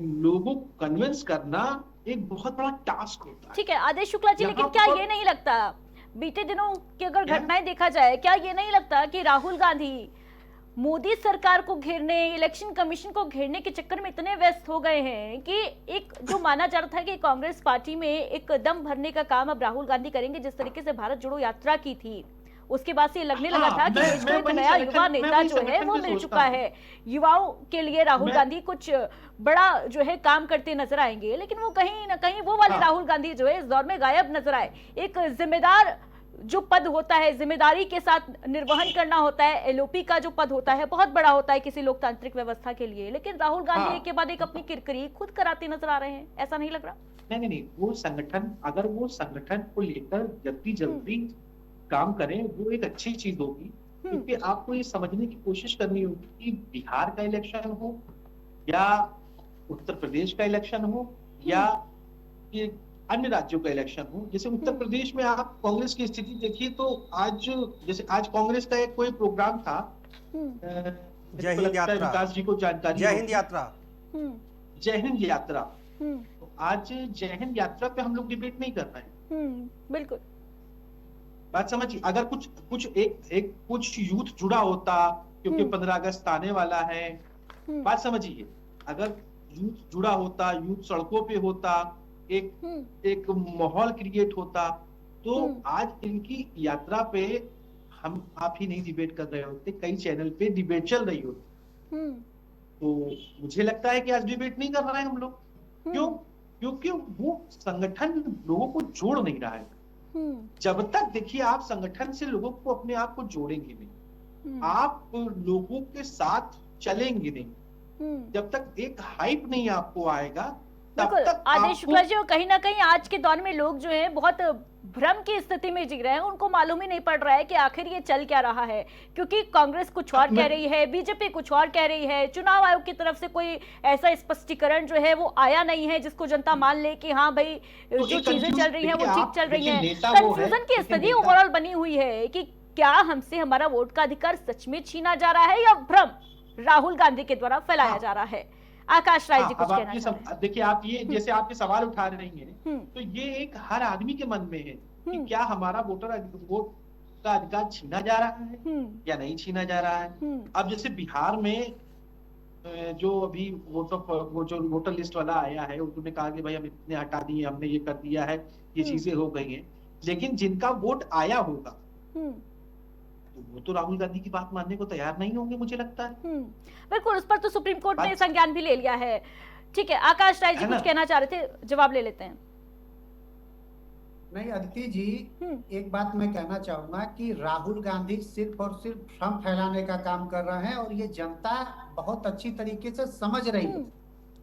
लोगों को कन्विंस करना एक बहुत बड़ा टास्क होता है। ठीक है आदेश शुक्ला जी, लेकिन क्या ये नहीं लगता, बीते दिनों की अगर घटनाएं देखा जाए, क्या ये नहीं लगता कि राहुल गांधी मोदी सरकार को घेरने, इलेक्शन कमीशन को घेरने के चक्कर में इतने व्यस्त हो गए हैं कि एक जो माना जा रहा था कि कांग्रेस पार्टी में एक दम भरने का काम अब राहुल गांधी करेंगे, जिस तरीके से भारत जोड़ो यात्रा की थी, उसके बाद से ये लगने लगा था कि देश को एक नया युवा नेता जो है वो मिल चुका है, युवाओं के लिए राहुल गांधी कुछ बड़ा जो है काम करते नजर आएंगे। लेकिन वो कहीं ना कहीं वो वाले राहुल गांधी जो है इस दौर में गायब नजर आए। एक जिम्मेदार जो पद होता है, जिम्मेदारी के साथ निर्वहन करना होता है, एलओपी का जो पद होता है बहुत बड़ा होता है किसी लोकतांत्रिक व्यवस्था के लिए, लेकिन राहुल गांधी एक के बाद एक अपनी किरकिरी खुद कराते नजर आ रहे हैं, ऐसा नहीं लग रहा? नहीं, वो संगठन, अगर वो संगठन को लेकर जल्दी काम करें, वो एक अच्छी चीज होगी। क्योंकि आपको ये समझने की कोशिश करनी होगी कि बिहार का इलेक्शन हो या उत्तर प्रदेश का इलेक्शन हो या ये अन्य राज्यों का इलेक्शन हो, जैसे उत्तर प्रदेश में आप कांग्रेस की स्थिति देखिए, तो आज कांग्रेस का एक कोई प्रोग्राम था, जय हिंद यात्रा, विकास जी को जानकारी, जय हिंद यात्रा, जय हिंद यात्रा। तो आज जय हिंद यात्रा पे हम लोग डिबेट नहीं कर रहे हैं। बिल्कुल, बात समझिए, अगर कुछ यूथ जुड़ा होता, क्योंकि 15 अगस्त आने वाला है, बात समझिए, अगर यूथ जुड़ा होता, यूथ सड़कों पे होता, एक माहौल क्रिएट होता, तो आज इनकी यात्रा पे हम आप ही नहीं डिबेट कर रहे होते, कई चैनल पे डिबेट चल रही होती। तो मुझे लगता है कि आज डिबेट नहीं कर रहे हैं हम लोग। क्यों? क्योंकि वो संगठन लोगों को जोड़ नहीं रहा है। जब तक देखिए आप संगठन से लोगों को अपने आप को जोड़ेंगे नहीं, आप लोगों के साथ चलेंगे नहीं, जब तक एक हाइप नहीं आपको आएगा, तब तक आदेश शुक्ला जी, कहीं ना कहीं आज के दौर में लोग जो है बहुत भ्रम की स्थिति में जी रहे हैं, उनको मालूम ही नहीं पड़ रहा है कि आखिर ये चल क्या रहा है, क्योंकि कांग्रेस कुछ और कह रही है, बीजेपी कुछ और कह रही है, चुनाव आयोग की तरफ से कोई ऐसा स्पष्टीकरण जो है वो आया नहीं है जिसको जनता मान ले कि हाँ भाई तो जो एक चीजें चल रही हैं वो देखिए, ठीक चल रही देखिए, हैं। नेता वो है, कंफ्यूजन की देखिए, स्थिति नेता- ओवरऑल बनी हुई है कि क्या हमसे हमारा वोट का अधिकार सच में छीना जा रहा है या भ्रम राहुल गांधी के द्वारा फैलाया जा रहा है। आकाश राय जी कुछ अब कहना आपके चाह रहे हैं। देखिए, आप ये जैसे आपके सवाल उठा रही हैं, तो ये एक हर आदमी के मन में है कि क्या हमारा वोट का अधिकार छीना जा रहा है या नहीं छीना जा रहा है। अब जैसे बिहार में जो अभी वो जो वोटर लिस्ट वाला आया है, उन्होंने कहा कि भाई हम इतने हटा दिए, हमने ये कर दिया है, ये चीजें हो गई हैं, लेकिन जिनका वोट आया होगा तो वो तो राहुल गांधी की बात मानने को तैयार नहीं होंगे, मुझे लगता है। बिल्कुल, उस पर तो सुप्रीम कोर्ट ने संज्ञान भी ले लिया है। ठीक है, आकाश राय जी कुछ कहना चाह रहे थे, जवाब ले लेते हैं। नहीं अदिति जी, एक बात मैं कहना चाहूंगा कि राहुल गांधी सिर्फ और सिर्फ भ्रम फैलाने का काम कर रहे हैं और ये जनता बहुत अच्छी तरीके से समझ रही है।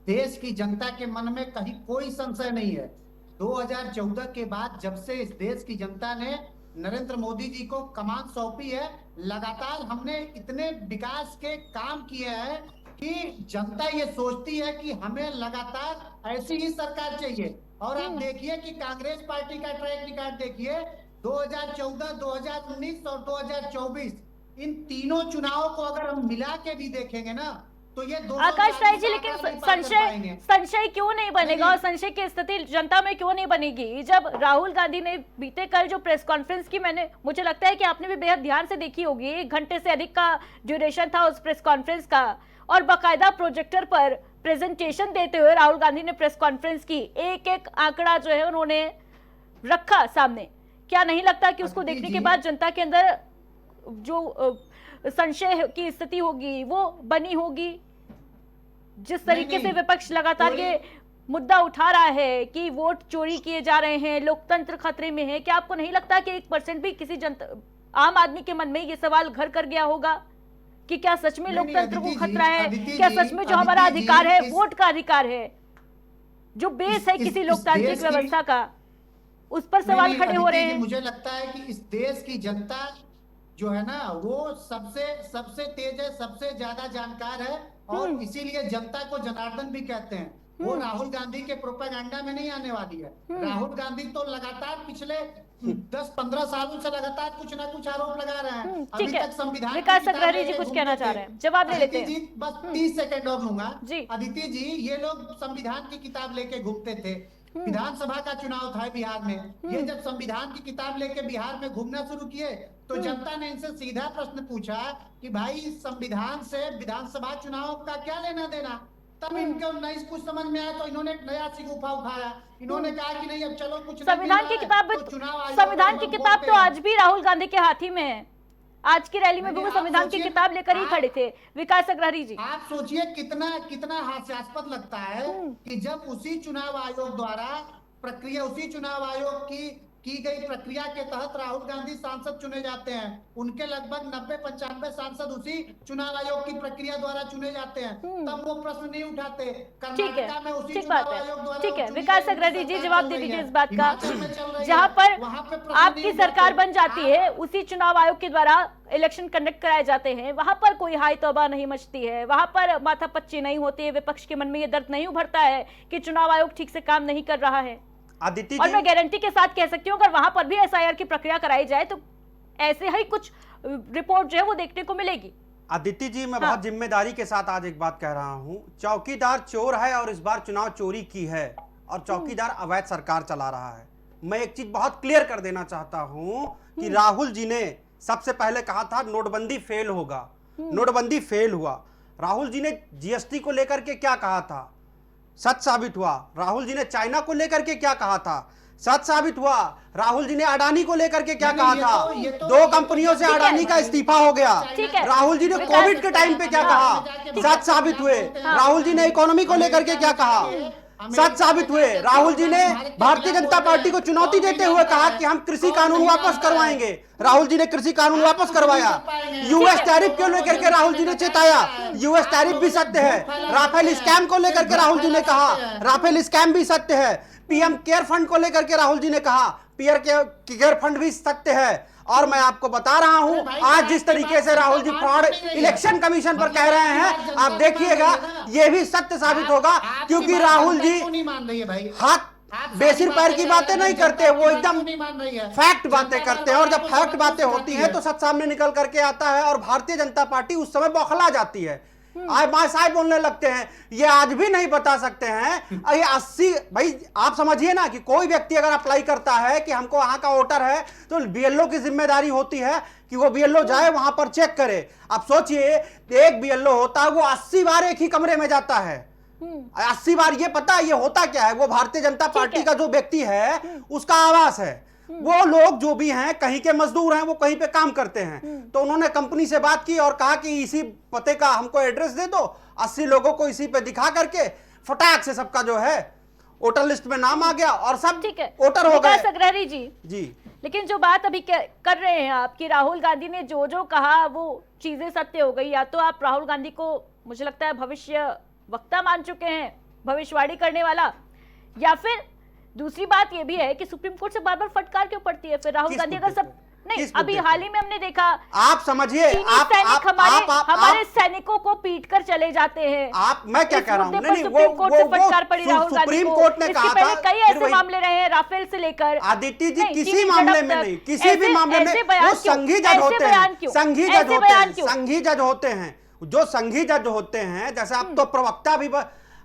देश की जनता के मन में कहीं कोई संशय नहीं है। 2014 के बाद जब से इस देश की जनता ने नरेंद्र मोदी जी को कमान सौंपी है, लगातार हमने इतने विकास के काम किए हैं कि जनता ये सोचती है कि हमें लगातार ऐसी ही सरकार चाहिए। और आप देखिए कि कांग्रेस पार्टी का ट्रैक रिकॉर्ड देखिए, 2014, 2019 और 2024 इन तीनों चुनावों को अगर हम मिला के भी देखेंगे ना तो ये आकाश राय जी, लेकिन संशय क्यों नहीं बनेगा और संशय की स्थिति जनता में क्यों नहीं बनेगी जब राहुल गांधी ने बीते कल जो प्रेस कॉन्फ्रेंस की, मुझे लगता है कि आपने भी बेहद ध्यान से देखी होगी, 1 घंटे से अधिक का ड्यूरेशन था उस प्रेस कॉन्फ्रेंस का, और बाकायदा प्रोजेक्टर पर प्रेजेंटेशन देते हुए राहुल गांधी ने प्रेस कॉन्फ्रेंस की, एक एक आंकड़ा जो है उन्होंने रखा सामने। क्या नहीं लगता कि उसको देखने के बाद जनता के अंदर जो संशय की स्थिति होगी वो बनी होगी? जिस तरीके से विपक्ष लगातार ये मुद्दा उठा रहा है कि वोट चोरी किए जा रहे हैं, लोकतंत्र खतरे में है, क्या आपको नहीं लगता कि 1% भी किसी आम आदमी के मन में ये सवाल घर कर गया होगा कि क्या सच में लोकतंत्र को खतरा है? क्या सच में जो हमारा अधिकार है, वोट का अधिकार है, जो बेस है किसी लोकतांत्रिक व्यवस्था का, उस पर सवाल खड़े हो रहे हैं? मुझे लगता है कि इस देश की जनता जो है ना वो सबसे तेज है, सबसे ज्यादा जानकार है, और इसीलिए जनता को जनार्दन भी कहते हैं। वो राहुल गांधी के प्रोपेगेंडा में नहीं आने वाली है। राहुल गांधी तो लगातार पिछले 10-15 सालों से लगातार कुछ ना कुछ आरोप लगा रहे हैं। अभी तक संविधान विकास अग्रवाल जी कुछ कहना चाह रहे हैं, जवाब ले लेते हैं। बस 30 सेकंड और लूंगा। अदिति जी, ये लोग संविधान की किताब लेके घूमते थे, विधानसभा का चुनाव था बिहार में, ये जब संविधान की किताब लेके बिहार में घूमना शुरू किए तो जनता ने इनसे सीधा प्रश्न पूछा कि भाई संविधान से विधानसभा चुनाव का क्या लेना देना। तब इनको नहीं कुछ समझ में आया तो इन्होंने एक नया सिगुफा उठाया, इन्होंने कहा कि नहीं अब चलो कुछ संविधान की किताब तो आज भी राहुल गांधी के हाथ ही में है। आज की रैली में भी वो संविधान की किताब लेकर ही खड़े थे। विकास अग्रवाल जी, आप सोचिए कितना हास्यास्पद लगता है कि जब उसी चुनाव आयोग द्वारा प्रक्रिया, उसी चुनाव आयोग की गई प्रक्रिया के तहत राहुल गांधी सांसद चुने जाते हैं, उनके लगभग 90-95 सांसद उसी चुनाव आयोग की प्रक्रिया द्वारा चुने जाते हैं, तब वो प्रश्न नहीं उठाते। कर्नाटक में उसी चुनाव आयोग द्वारा, ठीक है, विकास अग्रवाल जी जवाब दे दीजिए इस बात का। जहां पर आपकी सरकार बन जाती है, उसी चुनाव आयोग के द्वारा इलेक्शन कंडक्ट कराए जाते हैं, वहां पर कोई हाई तौबा नहीं मचती है, वहां पर माथापच्ची नहीं होती है, विपक्ष के मन में ये दर्द नहीं उभरता है कि चुनाव आयोग ठीक से काम नहीं कर रहा है। आदित्य और मैं गारंटी के साथ कह सकती हूँ अगर वहां पर भी एसआईआर की प्रक्रिया कराई जाए तो ऐसे ही कुछ रिपोर्ट जो है वो देखने को मिलेगी। आदित्य जी, मैं बहुत जिम्मेदारी के साथ आज एक बात कह रहा हूं, चौकीदार चोर है और इस बार चुनाव चोरी की है और चौकीदार अवैध सरकार चला रहा है। मैं एक चीज बहुत क्लियर कर देना चाहता हूं कि राहुल जी ने सबसे पहले कहा था नोटबंदी फेल होगा, नोटबंदी फेल हुआ। राहुल जी ने जीएसटी को लेकर के क्या कहा था, सच साबित हुआ। राहुल जी ने चाइना को लेकर के क्या कहा था, सच साबित हुआ। राहुल जी ने अडानी को लेकर के क्या कहा था, 2 कंपनियों से अडानी का इस्तीफा हो गया। राहुल जी ने कोविड के टाइम पे क्या कहा, सच साबित हुए। राहुल जी ने इकोनॉमी को लेकर के क्या कहा, सच साबित हुए। राहुल जी ने भारतीय जनता पार्टी को चुनौती देते हुए कहा कि हम कृषि कानून वापस करवाएंगे। राहुल जी ने कृषि कानून वापस करवाया। यूएस टैरिफ को लेकर के राहुल जी ने चेताया, यूएस टैरिफ भी सत्य है। राफेल स्कैम को लेकर के राहुल जी ने कहा, राफेल स्कैम भी सत्य है। पीएम केयर फंड को लेकर के राहुल जी ने कहा, पीयर केयर फंड भी सत्य है। और मैं आपको बता रहा हूं, आज जिस तरीके से Rahul ji fraud election commission पर कह रहे हैं, आप देखिएगा ये भी सत्य साबित होगा, क्योंकि राहुल जी नहीं मान रही है भाई, हाथ बेसिर पैर की बातें नहीं करते, वो एकदम नहीं मान रही है, फैक्ट बातें करते हैं। और जब फैक्ट बातें होती हैं तो सच सामने निकल करके आता है, और भारतीय जनता पार्टी उस समय बौखला जाती है, माय साहब बोलने लगते हैं। ये आज भी नहीं बता सकते हैं। ये 80 भाई आप समझिए ना कि कोई व्यक्ति अगर अप्लाई करता है कि हमको वहां का वोटर है, तो बीएलओ की जिम्मेदारी होती है कि वो बीएलओ जाए वहां पर चेक करे। आप सोचिए, एक बीएलओ होता है, वो 80 बार एक ही कमरे में जाता है, 80 बार। ये पता है ये होता क्या है, वो भारतीय जनता पार्टी का जो व्यक्ति है उसका आवास है। वो लोग जो भी हैं कहीं के मजदूर हैं, वो कहीं पे काम करते हैं। तो उन्होंने कंपनी से बात की और कहा कि इसी पते का हमको एड्रेस दे दो, 80 लोगों को इसी पे दिखा करके फटाक से सबका जो है वोटर लिस्ट में नाम आ गया और सब वोटर हो गए। अग्रहरी जी, लेकिन जो बात अभी कर रहे हैं आप कि राहुल गांधी ने जो जो कहा वो चीजें सत्य हो गई, या तो आप राहुल गांधी को मुझे लगता है भविष्य वक्ता मान चुके हैं, भविष्यवाणी करने वाला, या फिर दूसरी बात ये भी है कि सुप्रीम कोर्ट से बार बार फटकार क्यों पड़ती है फिर राहुल गांधी अगर सब नहीं। अभी हाल ही में हमने देखा, आप समझिए, हमारे सैनिकों को पीट कर चले जाते हैं। मैं क्या कह रहा हूं, नहीं सुप्रीम कोर्ट से फटकार पड़ी राहुल गांधी सुप्रीम को। कोर्ट ने कहा था, कई ऐसे मामले रहे हैं राफेल से लेकर। आदित्य जी किसी मामले में नहीं, किसी भी मामले में वो संघी जज होते हैं, संघी जज होते हैं, जो संघी जज होते हैं। जैसे अब तो प्रवक्ता भी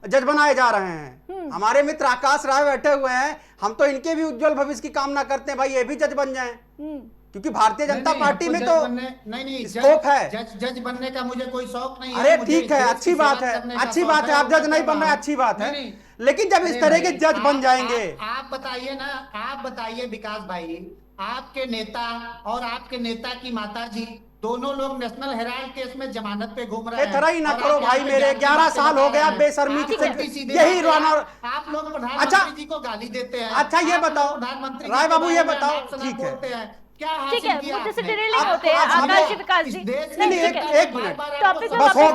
जज बनाए जा रहे हैं। हमारे मित्र आकाश राय बैठे हुए हैं, हम तो इनके भी उज्जवल भविष्य की कामना करते हैं, भाई ये भी जज बन जाएं, क्योंकि भारतीय जनता पार्टी में तो नहीं स्कोप है। जज बनने का मुझे कोई शौक नहीं है। अरे ठीक है, अच्छी बात है, अच्छी बात है, आप जज नहीं बन रहे, अच्छी बात है, लेकिन जब इस तरह के जज बन जाएंगे। आप बताइए ना, आप बताइए विकास भाई, आपके नेता और आपके नेता की माता जी दोनों लोग नेशनल हेराल्ड केस में जमानत पे घूम रहे हैं। थरा ही ना करो भाई, मेरे 11 साल हो गया बेशर्मी से यही रोना। आप लोग प्रधानमंत्री जी को गाली देते हैं। अच्छा ये बताओ राय बाबू, ये बताओ, ठीक है ठीक है, मुझे से डिटेलिंग होते हैं आकाश जी, विकास जी, नहीं एक मिनट टॉपिक बस, हो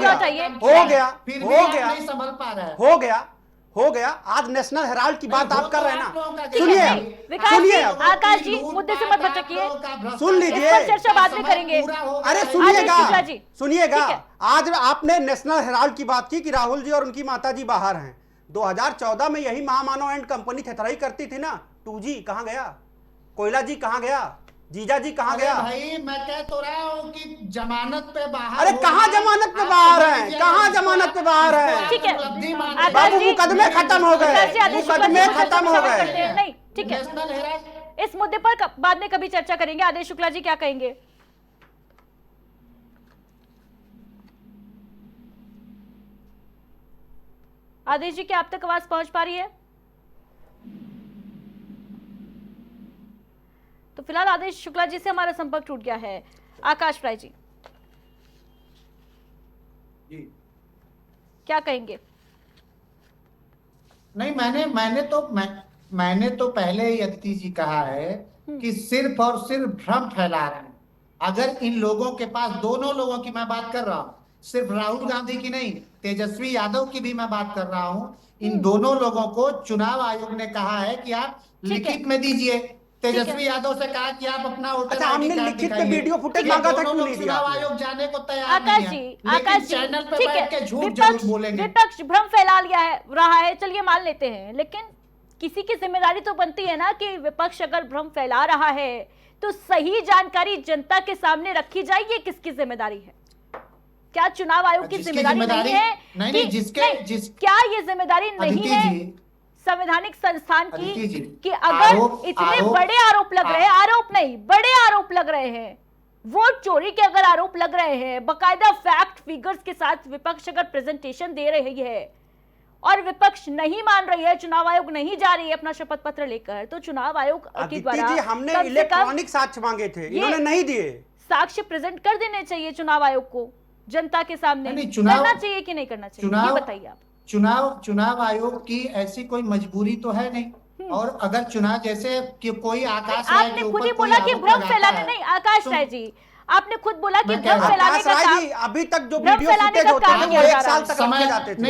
गया, हो गया। आज नेशनल हेराल्ड की बात आप कर रहे हैं ना, सुनिए आकाश जी, मुद्दे से मत भटकिए, सुन लीजिए, चर्चा बाद में करेंगे। अरे सुनिएगा, आज आपने नेशनल हेराल्ड की बात की कि राहुल जी और उनकी माता जी बाहर हैं। 2014 में यही महामानव एंड कंपनी थेथराई करती थी ना, 2G कहां गया, कोयला जी कहां गया, जीजा जी कहां गया? भाई मैं कह तो रहा हूँ कि जमानत पे बाहर। अरे कहां जमानत पे बाहर है, कहां जमानत पे बाहर है? ठीक है बाबू, मुकदमे खत्म हो गए, मुकदमे खत्म हो गए। नहीं ठीक है, इस मुद्दे पर बाद में कभी चर्चा करेंगे। आदेश शुक्ला जी क्या कहेंगे? आदेश जी, क्या आप तक आवाज पहुंच पा रही है? तो फिलहाल आदेश शुक्ला जी से हमारा संपर्क टूट गया है। आकाश राय जी क्या कहेंगे? नहीं, मैंने तो पहले ही अदिति जी कहा है कि सिर्फ और सिर्फ भ्रम फैला रहे हैं। अगर इन लोगों के पास, दोनों लोगों की मैं बात कर रहा हूँ, सिर्फ राहुल गांधी की नहीं, तेजस्वी यादव की भी मैं बात कर रहा हूँ, इन दोनों लोगों को चुनाव आयोग ने कहा है कि आप लिखित में दीजिए। तेजस्वी यादव से कहा कि आप अपना वोटर हमने लिखित में वीडियो फुटेज मांगा था, क्यों नहीं दिया? चुनाव आयोग जाने को तैयार आकाश नहीं जी, है, आकाश जी, चैनल पे ठीक बैठ के है, झूठ जरूर बोलेंगे। विपक्ष भ्रम फैला रहा है, चलिए मान लेते हैं, लेकिन किसी की जिम्मेदारी तो बनती है ना कि विपक्ष अगर भ्रम फैला रहा है तो सही जानकारी जनता के सामने रखी जाए। ये किसकी जिम्मेदारी है? क्या चुनाव आयोग की जिम्मेदारी नहीं है? क्या ये जिम्मेदारी नहीं है संवैधानिक संस्थान की कि अगर इतने बड़े आरोप लग रहे हैं, बड़े आरोप लग रहे हैं, वोट चोरी के अगर आरोप लग रहे हैं, बकायदा फैक्ट फिगर्स के साथ विपक्ष अगर प्रेजेंटेशन दे रही है और विपक्ष नहीं मान रही है, चुनाव आयोग नहीं जा रही है अपना शपथ पत्र लेकर, तो चुनाव आयोग के द्वारा हमने इलेक्ट्रॉनिक साक्ष्य मांगे थे, इन्होंने नहीं दिए। साक्ष्य प्रेजेंट कर देने चाहिए चुनाव आयोग को जनता के सामने। करना चाहिए कि नहीं करना चाहिए, ये बताइए आप। चुनाव आयोग की ऐसी कोई मजबूरी तो है नहीं, और अगर चुनाव जैसे कि कोई आकाश राय के ऊपर खुद ही बोला कि भ्रम फैलाने नहीं, आकाश राय जी आपने खुद बोला कि भ्रम फैलाने का काम, अभी तक जो वीडियो फुटेज होते हैं वो 1 साल तक रखे जाते थे।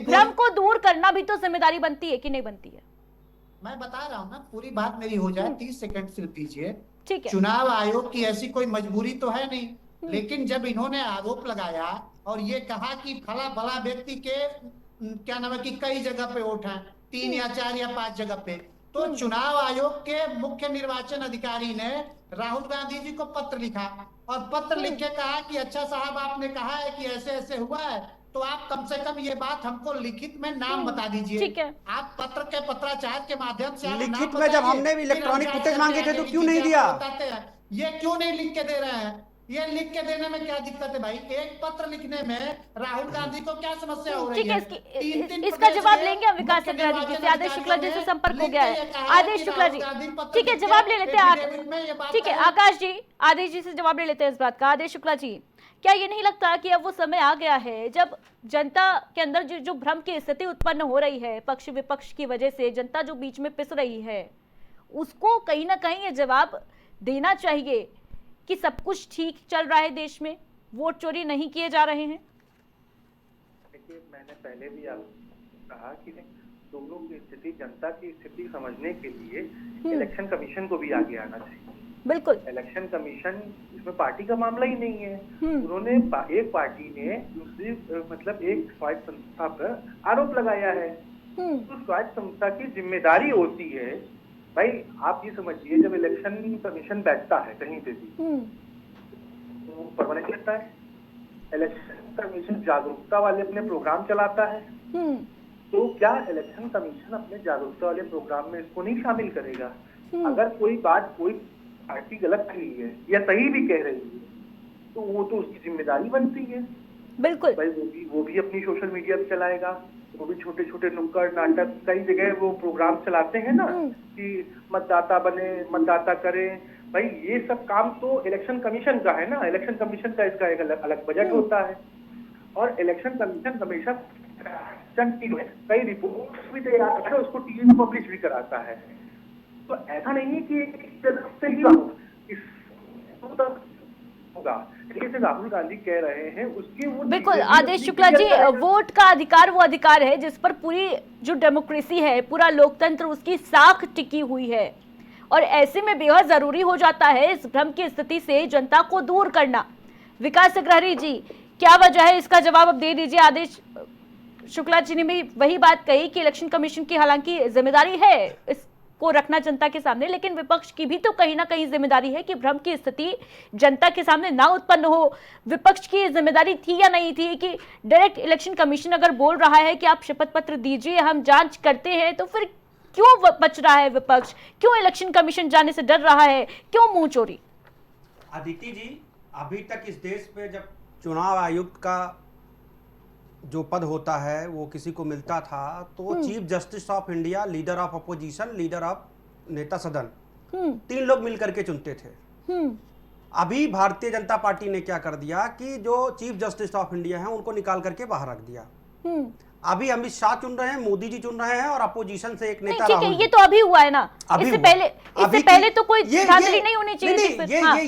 भ्रम को दूर करना भी तो जिम्मेदारी बनती है कि नहीं बनती है? मैं बता रहा हूँ ना, पूरी बात मेरी हो जाए, 30 सेकंड सिर्फ दीजिए। ठीक है। चुनाव आयोग की ऐसी कोई मजबूरी तो है नहीं, लेकिन जब इन्होंने आरोप लगाया और ये कहा कि फला फला व्यक्ति के क्या नाम है कि कई जगह पे वोट हैं, 3 या 4 या 5 जगह पे, तो चुनाव आयोग के मुख्य निर्वाचन अधिकारी ने राहुल गांधी जी को पत्र लिखा और पत्र लिख के कहा कि अच्छा साहब, आपने कहा है कि ऐसे ऐसे हुआ है, तो आप कम से कम ये बात हमको लिखित में नाम बता दीजिए। ठीक है। आप पत्र के पत्राचार के माध्यम से आप लिखित नाम में जब बताइए, हमने भी फिर हम इलेक्ट्रॉनिक जाकर फुटेज मांगे थे तो आगे क्यों की नहीं चीजें दिया? आपको बताते हैं। ये क्यों नहीं लिख के दे रहे हैं? ये लिख के देने में क्या दिक्कत है भाई? एक पत्र लिखने में राहुल गांधी को क्या समस्या हो रही ठीक है? है, इसका जवाब लेंगे हम विकास अग्रवाल जी से। आदेश शुक्ला जी से संपर्क हो गया है। आदेश शुक्ला जी, ठीक है, जवाब ले लेते हैं। ठीक है आकाश जी, आदेश जी से जवाब ले लेते हैं इस बात का। आदेश शुक्ला जी, क्या ये नहीं लगता कि अब वो समय आ गया है जब जनता के अंदर जो भ्रम की स्थिति उत्पन्न हो रही है पक्ष विपक्ष की वजह से, जनता जो बीच में पिस रही है, उसको कहीं ना कहीं ये जवाब देना चाहिए कि सब कुछ ठीक चल रहा है देश में, वोट चोरी नहीं किए जा रहे हैं? देखिए, मैंने पहले भी आपको कहा कि दोनों की स्थिति, जनता की स्थिति समझने के लिए इलेक्शन कमीशन को भी आगे आना चाहिए। बिल्कुल। इलेक्शन कमीशन इसमें पार्टी का मामला ही नहीं है। उन्होंने एक पार्टी ने दूसरी मतलब एक स्वायत्त संस्था पर आरोप लगाया है, तो स्वायत्त संस्था की जिम्मेदारी होती है भाई, आप ये समझिए, जब इलेक्शन कमीशन बैठता है कहीं पे भी तो परमानेंट रहता है। इलेक्शन कमीशन जागरूकता वाले अपने प्रोग्राम चलाता है, तो क्या इलेक्शन कमीशन अपने जागरूकता वाले प्रोग्राम में इसको नहीं शामिल करेगा? अगर कोई बात कोई पार्टी गलत कह रही है या सही भी कह रही है तो वो तो उसकी जिम्मेदारी बनती है। बिल्कुल भाई, वो भी अपनी सोशल मीडिया पे चलाएगा, वो भी छोटे छोटे नुक्कड़ नाटक, कई जगह वो प्रोग्राम चलाते हैं ना कि मतदाता बने, मतदाता करें। भाई, ये सब काम तो इलेक्शन कमीशन का है ना। इलेक्शन कमीशन का इसका एक अलग बजट होता है और इलेक्शन कमीशन हमेशा कई रिपोर्ट्स भी तैयार करता है, उसको टीवी में पब्लिश भी कराता है। तो ऐसा नहीं है कि एक तरफ से ही होगा, जैसे राहुल गांधी कह रहे हैं उसके वो बिल्कुल। आदेश शुक्ला जी, वोट का अधिकार वो अधिकार है जिस पर पूरी जो डेमोक्रेसी है, पूरा लोकतंत्र, उसकी साख टिकी हुई है और ऐसे में बेहद जरूरी हो जाता है इस भ्रम की स्थिति से जनता को दूर करना। विकास अग्रवाल जी, क्या वजह है, इसका जवाब अब दे दीजिए। आदेश शुक्ला जी ने भी वही बात कही कि इलेक्शन कमीशन की हालांकि जिम्मेदारी है इसको रखना जनता के सामने, लेकिन विपक्ष की भी तो कहीं ना कहीं जिम्मेदारी है कि भ्रम की स्थिति जनता के सामने ना उत्पन्न हो। विपक्ष की जिम्मेदारी थी या नहीं थी कि डायरेक्ट इलेक्शन कमीशन अगर बोल रहा है कि आप शपथ पत्र दीजिए, हम जांच करते हैं, तो फिर क्यों बच रहा है विपक्ष? क्यों इलेक्शन कमीशन जाने से डर रहा है? क्यों मुंह चोरी? अदिति जी, अभी तक इस देश पे जब चुनाव आयुक्त का जो पद होता है वो किसी को मिलता था तो chief justice of India, leader of opposition, leader of नेता सदन, 3 लोग मिलकर के चुनते थे। अभी भारतीय जनता पार्टी ने क्या कर दिया कि जो चीफ जस्टिस ऑफ इंडिया है उनको निकाल करके बाहर रख दिया। अभी अमित शाह चुन रहे हैं, मोदी जी चुन रहे हैं और अपोजिशन से एक नेता राहुल। ये तो अभी हुआ है ना, इससे पहले तो कोई धांधली नहीं होनी चाहिए।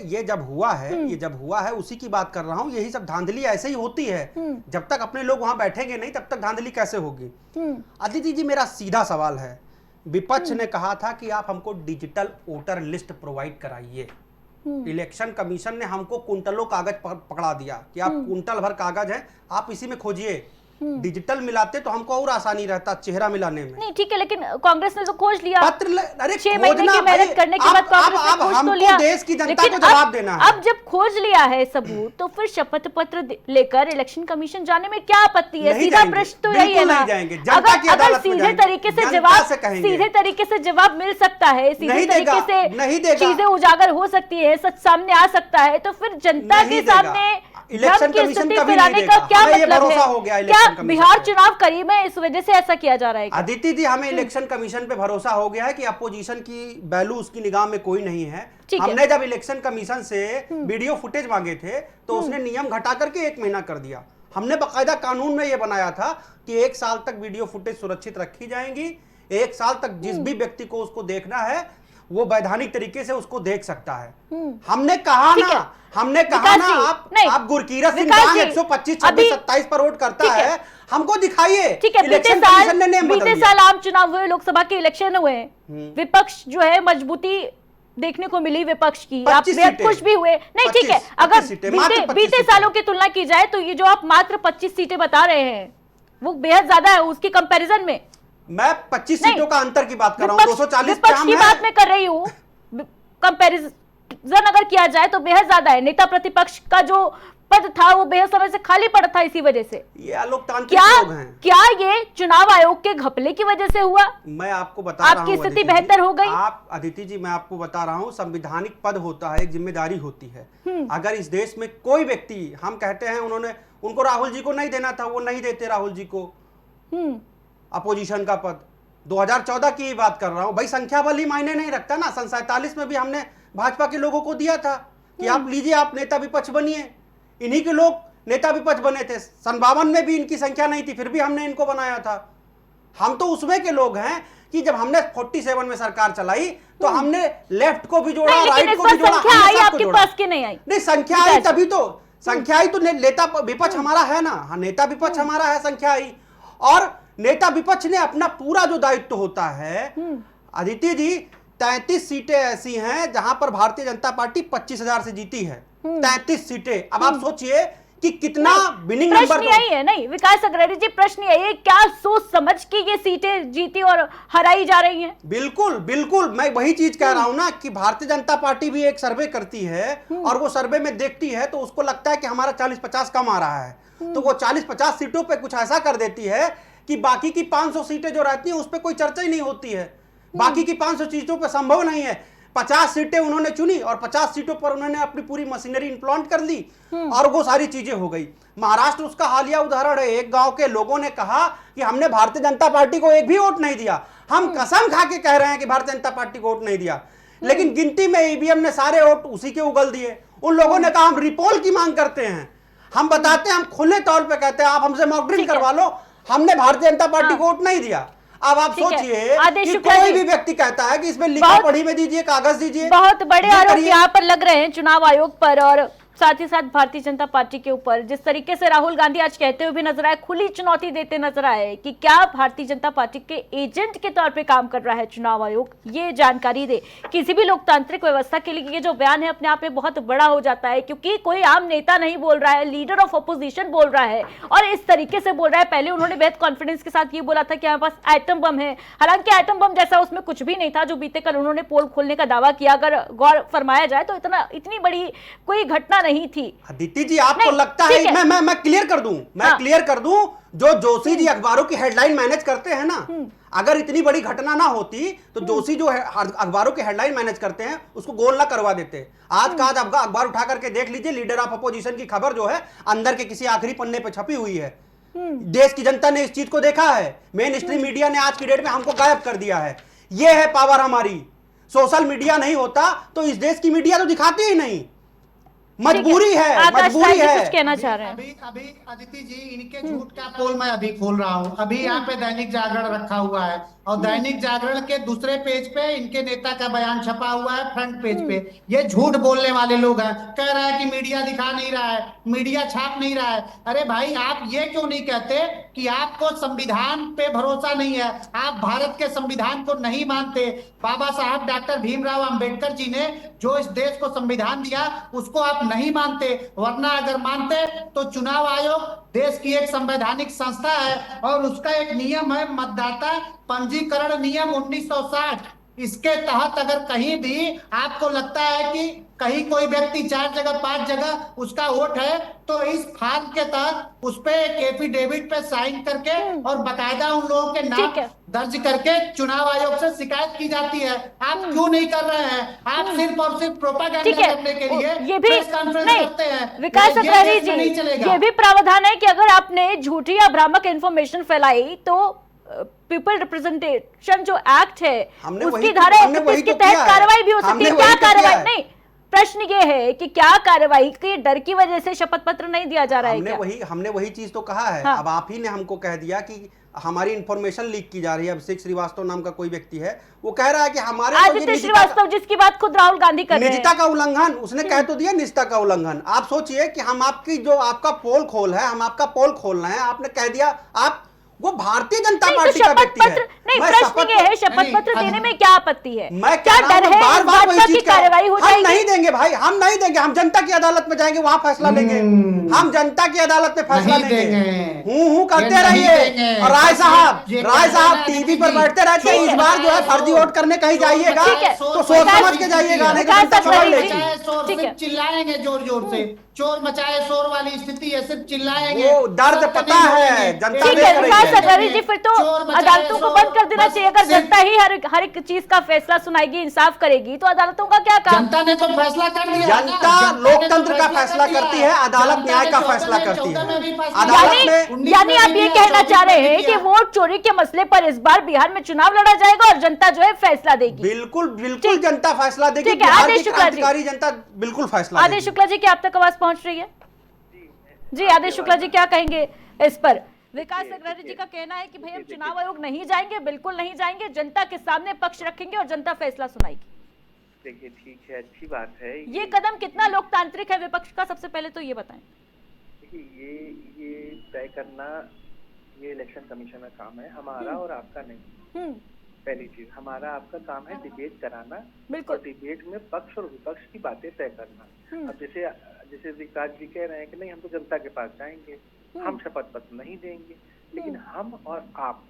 ये जब हुआ है उसी की बात कर रहा हूं। यही सब धांधली ऐसे ही होती है, जब तक अपने लोग वहां बैठेंगे नहीं तब तक धांधली कैसे होगी? अदिति जी, मेरा सीधा सवाल है, विपक्ष ने कहा था कि आप हमको डिजिटल वोटर लिस्ट प्रोवाइड कराइए। इलेक्शन कमीशन ने हमको कुंटलों कागज पकड़ा दिया कि आप कुंटल भर कागज है, आप इसी में खोजिए। डिजिटल मिलाते तो हमको और आसानी रहता चेहरा मिलाने में। नहीं ठीक है, लेकिन कांग्रेस ने तो खोज लिया। अरे 6 महीने की मेहनत करने के बाद कांग्रेस ने खोज तो लिया। देश की जनता को जवाब देना है। अब जब खोज लिया है सबूत, तो फिर शपथ पत्र लेकर इलेक्शन कमीशन जाने में क्या आपत्ति है? सीधा प्रश्न तो यही है ना। अगर सीधे तरीके से जवाब मिल सकता है, सीधे तरीके से चीजें उजागर हो सकती है, सच सामने आ सकता है, तो फिर जनता के सामने इलेक्शन कमीशन कभी नहीं देगा। क्या मतलब है? क्या बिहार चुनाव करीब है इस वजह से ऐसा किया जा रहा है? अदिति जी, हमें इलेक्शन कमीशन पे भरोसा हो गया है कि अपोजिशन की वैल्यू उसकी निगाह में कोई नहीं है। हमने जब इलेक्शन कमीशन से वीडियो फुटेज मांगे थे तो उसने नियम घटा करके 1 महीना कर दिया। हमने बाकायदा कानून में यह बनाया था कि 1 साल तक वीडियो फुटेज सुरक्षित रखी जाएंगी। 1 साल तक जिस भी व्यक्ति को उसको देखना है वो वैधानिक तरीके से उसको देख सकता है। हमने कहा ना आप गुरकीरत सिंह डांग 125 26 27 पर वोट करता है, हमको दिखाइए। इलेक्शन कमीशन ने नियम बदल दिया। बीते साल आम चुनाव हुए, लोकसभा के इलेक्शन हुए, विपक्ष जो है मजबूती देखने को मिली विपक्ष की, आप बेहद खुश भी हुए। नहीं ठीक है, अगर बीते सालों की तुलना की जाए तो ये जो आप मात्र 25 सीटें बता रहे हैं वो बेहद ज्यादा है उसकी कंपैरिजन में। मैं 25 सीटों का अंतर की बात कर रहा हूं, 240 विपक्ष की बात मैं कर रही हूं। कंपैरिजन अगर किया जाए तो बेहद ज्यादा है। नेता प्रतिपक्ष का जो पद था वो बेहद समय से खाली पड़ा था, इसी वजह से। ये अलोकतांत्रिक लोग हैं। क्या ये चुनाव आयोग के घपले की वजह से हुआ? मैं आपको बता रहा हूं, आपकी स्थिति बेहतर हो गई? आप अदिति जी, मैं आपको बता रहा हूं, संवैधानिक पद होता है, एक जिम्मेदारी होती है। अगर इस देश में कोई व्यक्ति, हम कहते हैं उनको राहुल जी को नहीं देना था, वो नहीं देते राहुल जी को अपोजिशन का पद। 2014 की ही बात कर रहा हूं भाई, संख्या बल ही मायने नहीं रखता ना। सन 47 में भी हमने भाजपा के लोगों को दिया था कि आप लीजिए, आप नेता विपक्ष बनिए। इन्हीं के लोग नेता विपक्ष बने थे। सन 52 में भी इनकी संख्या नहीं थी, फिर भी हमने इनको बनाया था। हम तो उसमें के लोग हैं कि जब हमने 47 में सरकार चलाई तो हमने लेफ्ट को भी जोड़ा, राइट को भी जोड़ा, आपके पास की नहीं आई। नहीं, संख्या आई तभी तो, संख्या आई तो नेता विपक्ष हमारा है ना, नेता विपक्ष हमारा है, संख्या आई। और नेता विपक्ष ने अपना पूरा जो दायित्व होता है, अदिति जी 33 सीटें ऐसी हैं जहां पर भारतीय जनता पार्टी 25,000 से जीती है। 33 सीटें। अब आप सोचिए कि कितना विनिंग नंबर। प्रश्न यही है, नहीं विकास अग्रवाल जी, प्रश्न यही है, क्या सोच समझ के ये सीटें जीती और हराई जा रही हैं? बिल्कुल बिल्कुल, मैं वही चीज कह रहा हूं ना कि भारतीय जनता पार्टी भी एक सर्वे करती है और वो सर्वे में देखती है तो उसको लगता है कि हमारा 40-50 कम आ रहा है, तो वो 40-50 सीटों पे कुछ ऐसा कर देती है कि बाकी की 500 सीटें जो रहती हैं उस पर कोई चर्चा ही नहीं होती है। बाकी की 500 सीटों पे संभव नहीं है। 50 सीटें उन्होंने चुनी और 50 सीटों पर उन्होंने अपनी पूरी मशीनरी इंप्लांट कर ली और वो सारी चीजें हो गई। महाराष्ट्र उसका हालिया उदाहरण है। एक गांव के लोगों ने कहा कि हमने भारतीय जनता पार्टी को एक भी वोट नहीं दिया। हम कसम खा के कह रहे हैं कि भारतीय जनता पार्टी को वोट नहीं दिया, लेकिन गिनती में ईवीएम ने सारे वोट उसी के उगल दिए। उन लोगों ने कहा हम रिपोल की मांग करते हैं। हम बताते हैं, हम खुले तौर पर कहते हैं आप हमसे मॉक ड्रिल करवा लो, हमने भारतीय जनता पार्टी को वोट नहीं दिया। अब आप सोचिए कि कोई भी व्यक्ति कहता है कि इसमें लिखा पढ़ी में दीजिए, कागज दीजिए। बहुत बड़े आरोप यहाँ पर लग रहे हैं चुनाव आयोग पर और साथ ही साथ भारतीय जनता पार्टी के ऊपर। जिस तरीके से राहुल गांधी आज कहते हुए भी नजर आए, खुली चुनौती देते नजर आए कि क्या भारतीय जनता पार्टी के एजेंट के तौर पे काम कर रहा है चुनाव आयोग, ये जानकारी दे। किसी भी लोकतांत्रिक व्यवस्था के लिए ये जो बयान है अपने आप में बहुत बड़ा हो जाता है, क्योंकि कोई आम नेता नहीं बोल रहा है, लीडर ऑफ अपोजिशन बोल रहा है और इस तरीके से बोल रहा है। पहले उन्होंने बेहद कॉन्फिडेंस के साथ ये बोला था कि हमारे पास एटम बम है, हालांकि एटम बम जैसा उसमें कुछ भी नहीं था जो बीते कल उन्होंने पोल खोलने का दावा किया। अगर गौर फरमाया जाए तो इतनी बड़ी कोई घटना नहीं थी। अदिति जी, आपको लगता है मैं क्लियर कर दूं, क्लियर कर दूं, जो जोशी जी अखबारों की हेडलाइन मैनेज करते हैं ना, अगर इतनी बड़ी घटना ना होती तो जोशी जो अखबारों की हेडलाइन मैनेज करते हैं उसको गोल ना करवा देते। आज का आज अखबार उठा करके देख लीजिए, लीडर ऑफ अपोजिशन की खबर जो है अंदर के किसी आखिरी पन्ने पे छपी हुई है। देश की जनता ने इस चीज को देखा है। मेन स्ट्रीम मीडिया ने आज की डेट में हमको गायब कर दिया है। यह है पावर हमारी। सोशल मीडिया नहीं होता तो इस देश की मीडिया तो दिखाती ही नहीं। मजबूरी है, मजबूरी है। कुछ कहना चाह रहे हैं अभी अदिति जी, इनके झूठ का पोल मैं अभी खोल रहा हूँ। अभी यहाँ पे दैनिक जागरण रखा हुआ है और दैनिक जागरण के दूसरे पेज पे इनके नेता का बयान छपा हुआ है, फ्रंट पेज पे। ये झूठ बोलने वाले लोग हैं। कह रहा है कि मीडिया दिखा नहीं रहा है, मीडिया छाप नहीं रहा है। अरे भाई, आप ये क्यों नहीं कहते कि आपको संविधान पे भरोसा नहीं है, आप भारत के संविधान को नहीं मानते। बाबा साहब डॉक्टर भीमराव अंबेडकर जी ने जो इस देश को संविधान दिया उसको आप नहीं मानते, वरना अगर मानते तो चुनाव आयोग देश की एक संवैधानिक संस्था है और उसका एक नियम है मतदाता पंजीकरण नियम 1960। इसके तहत अगर कहीं भी आपको लगता है कि कहीं कोई व्यक्ति 4 जगह 5 जगह उसका वोट है तो इस फॉर्म के तहत उस पे एक एफिडेविट पे साइन करके और बकायदा उन लोगों के नाम दर्ज करके चुनाव आयोग से शिकायत की जाती है। आप क्यों नहीं कर रहे हैं? आप सिर्फ और सिर्फ प्रोपागेंडा करने के लिए ये भी प्रेस कॉन्फ्रेंस करते हैं। विकास अग्रवाल जी, ये भी प्रावधान है कि अगर आपने झूठी या भ्रामक इन्फॉर्मेशन फैलाई तो पीपल रिप्रेजेंटेशन जो एक्ट है उसकी धारा 31 के तहत कार्रवाई भी हो सकती है। क्या कार्रवाई? नहीं, प्रश्न ये है कि क्या कार्रवाई के डर की वजह से शपथ पत्र नहीं दिया जा रहा है? हमने वही चीज तो कहा है। अब आप ही ने हमको कह दिया कि हमारी इंफॉर्मेशन लीक की जा रही है। अभिषेक श्रीवास्तव नाम का कोई व्यक्ति है, वो कह रहा है कि हमारे आदित्य श्रीवास्तव, जिसकी बात खुद राहुल गांधी कर रहे हैं, निजता का उल्लंघन, उसने कह तो दिया निजता का उल्लंघन। आप सोचिए कि हम आपकी जो आपका पोल खोल है, हम आपका पोल खोल रहे हैं, आपने कह दिया आप वो भारतीय जनता पार्टी का व्यक्ति है। नहीं, प्रश्न ये है शपथ पत्र देने में क्या आपत्ति है? मैं क्या डर है बार बार वही चीज कार्रवाई हो जाएगी? हम नहीं देंगे भाई, हम नहीं देंगे, हम जनता की अदालत में जाएंगे, वहां फैसला लेंगे। हम जनता की अदालत में फैसला लेंगे। हूं करते रहिए। और राय साहब टीवी पर बैठते रहते हैं। इस बार जो है फर्जी वोट करने कहीं जाइएगा तो सोच समझ के जाइएगा, नहीं तो जनता समझ लेगी। चिल्लाएंगे जोर जोर से, चोर मचाए शोर वाली स्थिति है, सिर्फ चिल्लाएंगे। वो दर्द पता है जनता ठीक है विकास अग्रवाल जी, फिर तो अदालतों को बंद कर देना चाहिए। अगर जनता ही हर एक चीज का फैसला सुनाएगी, इंसाफ करेगी, तो अदालतों का क्या काम? जनता ने तो फैसला कर दिया। जनता लोकतंत्र का फैसला करती है, अदालत न्याय का फैसला करती है। यानी आप ये कहना चाह रहे हैं कि वोट चोरी के मसले पर इस बार बिहार में चुनाव लड़ा जाएगा और जनता जो है फैसला देगी? बिल्कुल बिल्कुल जनता फैसला देगी। ठीक है, आदेश शुक्ला जी, जनता बिल्कुल फैसला। आदेश शुक्ला जी, क्या आप तक आवाज पहुंच रही है? जी आदेश शुक्ला जी, क्या कहेंगे इस पर? विकास अग्रवाल जी का कहना है कि भाई हम चुनाव आयोग नहीं जाएंगे, बिल्कुल नहीं जाएंगे, जनता के सामने पक्ष रखेंगे और जनता फैसला सुनाएगी। देखिए ठीक है, अच्छी बात है। ये कदम कितना लोकतांत्रिक है विपक्ष का, सबसे पहले तो ये बताएं। देखिए ये तय करना ये इलेक्शन कमीशन का काम है, हमारा और आपका नहीं। पहली चीज, हमारा आपका काम है डिबेट कराना, बिल्कुल, और डिबेट में पक्ष और विपक्ष की बातें तय करना। अब जैसे विकास जी कह रहे हैं कि नहीं हम तो जनता के पास जाएंगे, हम शपथ पत्र नहीं देंगे, लेकिन हम और आप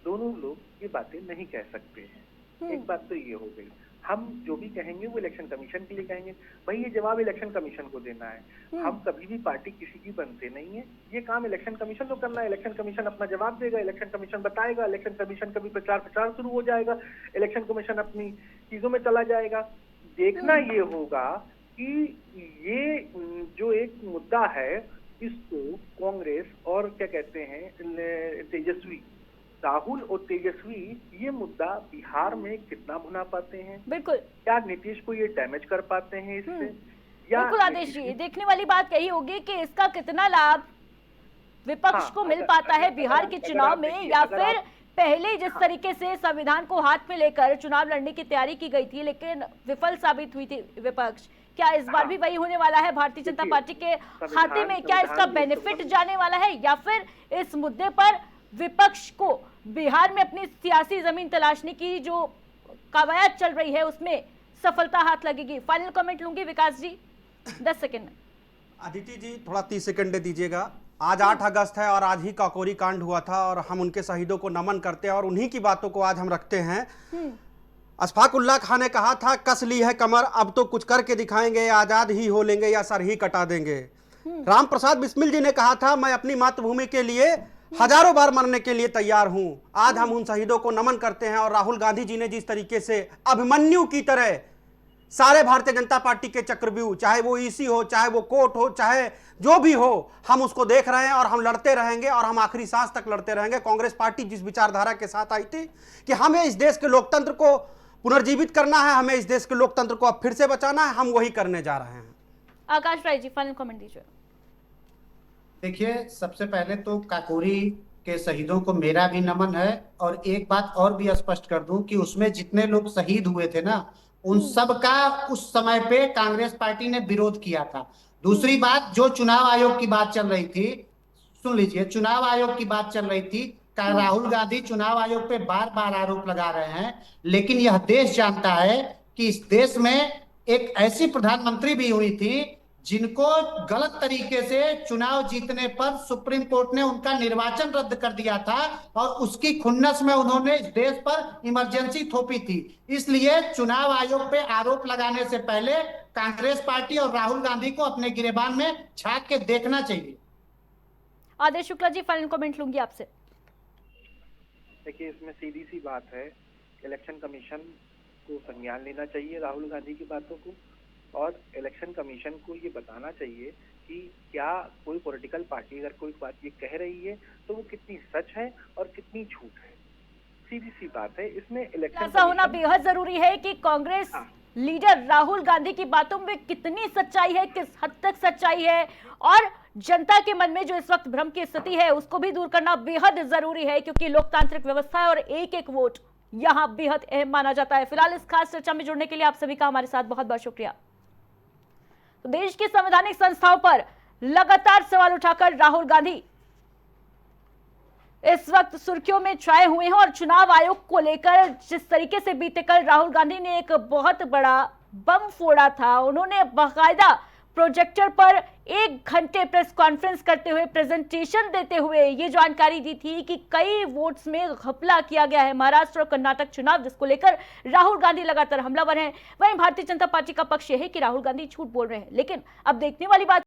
दोनों लोग ये बातें नहीं कह सकते हैं। एक बात तो ये हो गई, हम जो भी कहेंगे वो इलेक्शन कमीशन के लिए कहेंगे। भाई ये जवाब इलेक्शन कमीशन को देना है। हम कभी भी पार्टी किसी की बनते नहीं है, ये काम इलेक्शन कमीशन को करना है। इलेक्शन कमीशन अपना जवाब देगा, इलेक्शन कमीशन बताएगा, इलेक्शन कमीशन कभी प्रचार शुरू हो जाएगा, इलेक्शन कमीशन अपनी चीजों में चला जाएगा। देखना ये होगा कि ये जो एक मुद्दा है इसको कांग्रेस और क्या कहते हैं तेजस्वी, राहुल और तेजस्वी ये मुद्दा बिहार में कितना भुना पाते हैं। बिल्कुल, क्या नीतीश को ये डैमेज कर पाते हैं इससे? बिल्कुल आदेश जी, देखने वाली बात यही होगी कि इसका कितना लाभ विपक्ष को मिल पाता है बिहार के चुनाव में, या फिर पहले जिस तरीके से संविधान को हाथ में लेकर चुनाव लड़ने की तैयारी की गई थी लेकिन विफल साबित हुई थी विपक्ष, क्या इस बार भी वही होने वाला है भारतीय जनता पार्टी के खाते में? क्या इसका बेनिफिट जाने वाला है, या फिर इस मुद्दे पर विपक्ष को बिहार में अपनी सियासी जमीन तलाशने की जो कवायद चल रही है उसमें सफलता हाथ लगेगी? फाइनल कमेंट लूंगी विकास जी, 10 सेकंड में। अदिति जी थोड़ा 30 सेकंड दे दीजिएगा। आज 8 अगस्त है और आज ही काकोरी कांड हुआ था और हम उनके शहीदों को नमन करते हैं और उन्हीं की बातों को आज हम रखते हैं। अशफाक उल्लाह खान ने कहा था कस ली है कमर, अब तो कुछ करके दिखाएंगे, आजाद ही हो लेंगे या सर ही कटा देंगे। राम प्रसाद बिस्मिल जी ने कहा था मैं अपनी मातृभूमि के लिए हजारों बार मरने के लिए तैयार हूं। आज हम उन शहीदों को नमन करते हैं और राहुल गांधी जी ने जिस तरीके से अभिमन्यु की तरह सारे भारतीय जनता पार्टी के चक्रव्यूह, चाहे वो ईसी हो, चाहे वो कोर्ट हो, चाहे जो भी हो, हम उसको देख रहे हैं और हम लड़ते रहेंगे और हम आखिरी सांस तक लड़ते रहेंगे। कांग्रेस पार्टी जिस विचारधारा के साथ आई थी कि हमें इस देश के लोकतंत्र को पुनर्जीवित करना है, हमें इस देश के लोकतंत्र को अब फिर से बचाना है, हम वही करने जा रहे हैं। आकाश राय जी फाइनल कमेंट दीजिए। देखिए, सबसे पहले तो काकोरी के शहीदों को मेरा भी नमन है, और एक बात और भी स्पष्ट कर दूं कि उसमें जितने लोग शहीद हुए थे ना, उन सब का उस समय पे कांग्रेस पार्टी ने विरोध किया था। दूसरी बात, जो चुनाव आयोग की बात चल रही थी, सुन लीजिए, चुनाव आयोग की बात चल रही थी, राहुल गांधी चुनाव आयोग पे बार बार आरोप लगा रहे हैं, लेकिन यह देश जानता है कि इस देश में एक ऐसी प्रधानमंत्री भी हुई थी जिनको गलत तरीके से चुनाव जीतने पर सुप्रीम कोर्ट ने उनका निर्वाचन रद्द कर दिया था और उसकी खुन्नस में उन्होंने इस देश पर इमरजेंसी थोपी थी। इसलिए चुनाव आयोग पे आरोप लगाने से पहले कांग्रेस पार्टी और राहुल गांधी को अपने गिरेबान में झांक के देखना चाहिए। आदेश शुक्ला जी फाइनल कमेंट लूंगी आपसे। देखिए, इसमें सीधी सी बात है, इलेक्शन कमीशन को संज्ञान लेना चाहिए राहुल गांधी की बातों को, और इलेक्शन कमीशन को ये बताना चाहिए कि क्या कोई पॉलिटिकल पार्टी अगर कोई बात ये कह रही है तो वो कितनी सच है और कितनी झूठ है। सीधी सी बात है, इसमें इलेक्शन ऐसा होना बेहद जरूरी है कि कांग्रेस लीडर राहुल गांधी की बातों में कितनी सच्चाई है, किस हद तक सच्चाई है, और जनता के मन में जो इस वक्त भ्रम की स्थिति है उसको भी दूर करना बेहद जरूरी है, क्योंकि लोकतांत्रिक व्यवस्था है और एक एक वोट यहां बेहद अहम माना जाता है। फिलहाल इस खास चर्चा में जुड़ने के लिए आप सभी का हमारे साथ बहुत बहुत शुक्रिया। तो देश की संवैधानिक संस्थाओं पर लगातार सवाल उठाकर राहुल गांधी इस वक्त सुर्खियों में छाए हुए हैं और चुनाव आयोग को लेकर जिस तरीके से बीते कल राहुल गांधी ने एक बहुत बड़ा बम फोड़ा था, उन्होंने बाकायदा प्रोजेक्टर पर 1 घंटे प्रेस कॉन्फ्रेंस करते हुए, प्रेजेंटेशन देते हुए ये जानकारी दी थी कि कई वोट्स में घपला किया गया है महाराष्ट्र और कर्नाटक चुनाव, जिसको लेकर राहुल गांधी लगातार हमलावर हैं। वहीं भारतीय जनता पार्टी का पक्ष यह है कि राहुल गांधी झूठ बोल रहे हैं। लेकिन अब देखने वाली बात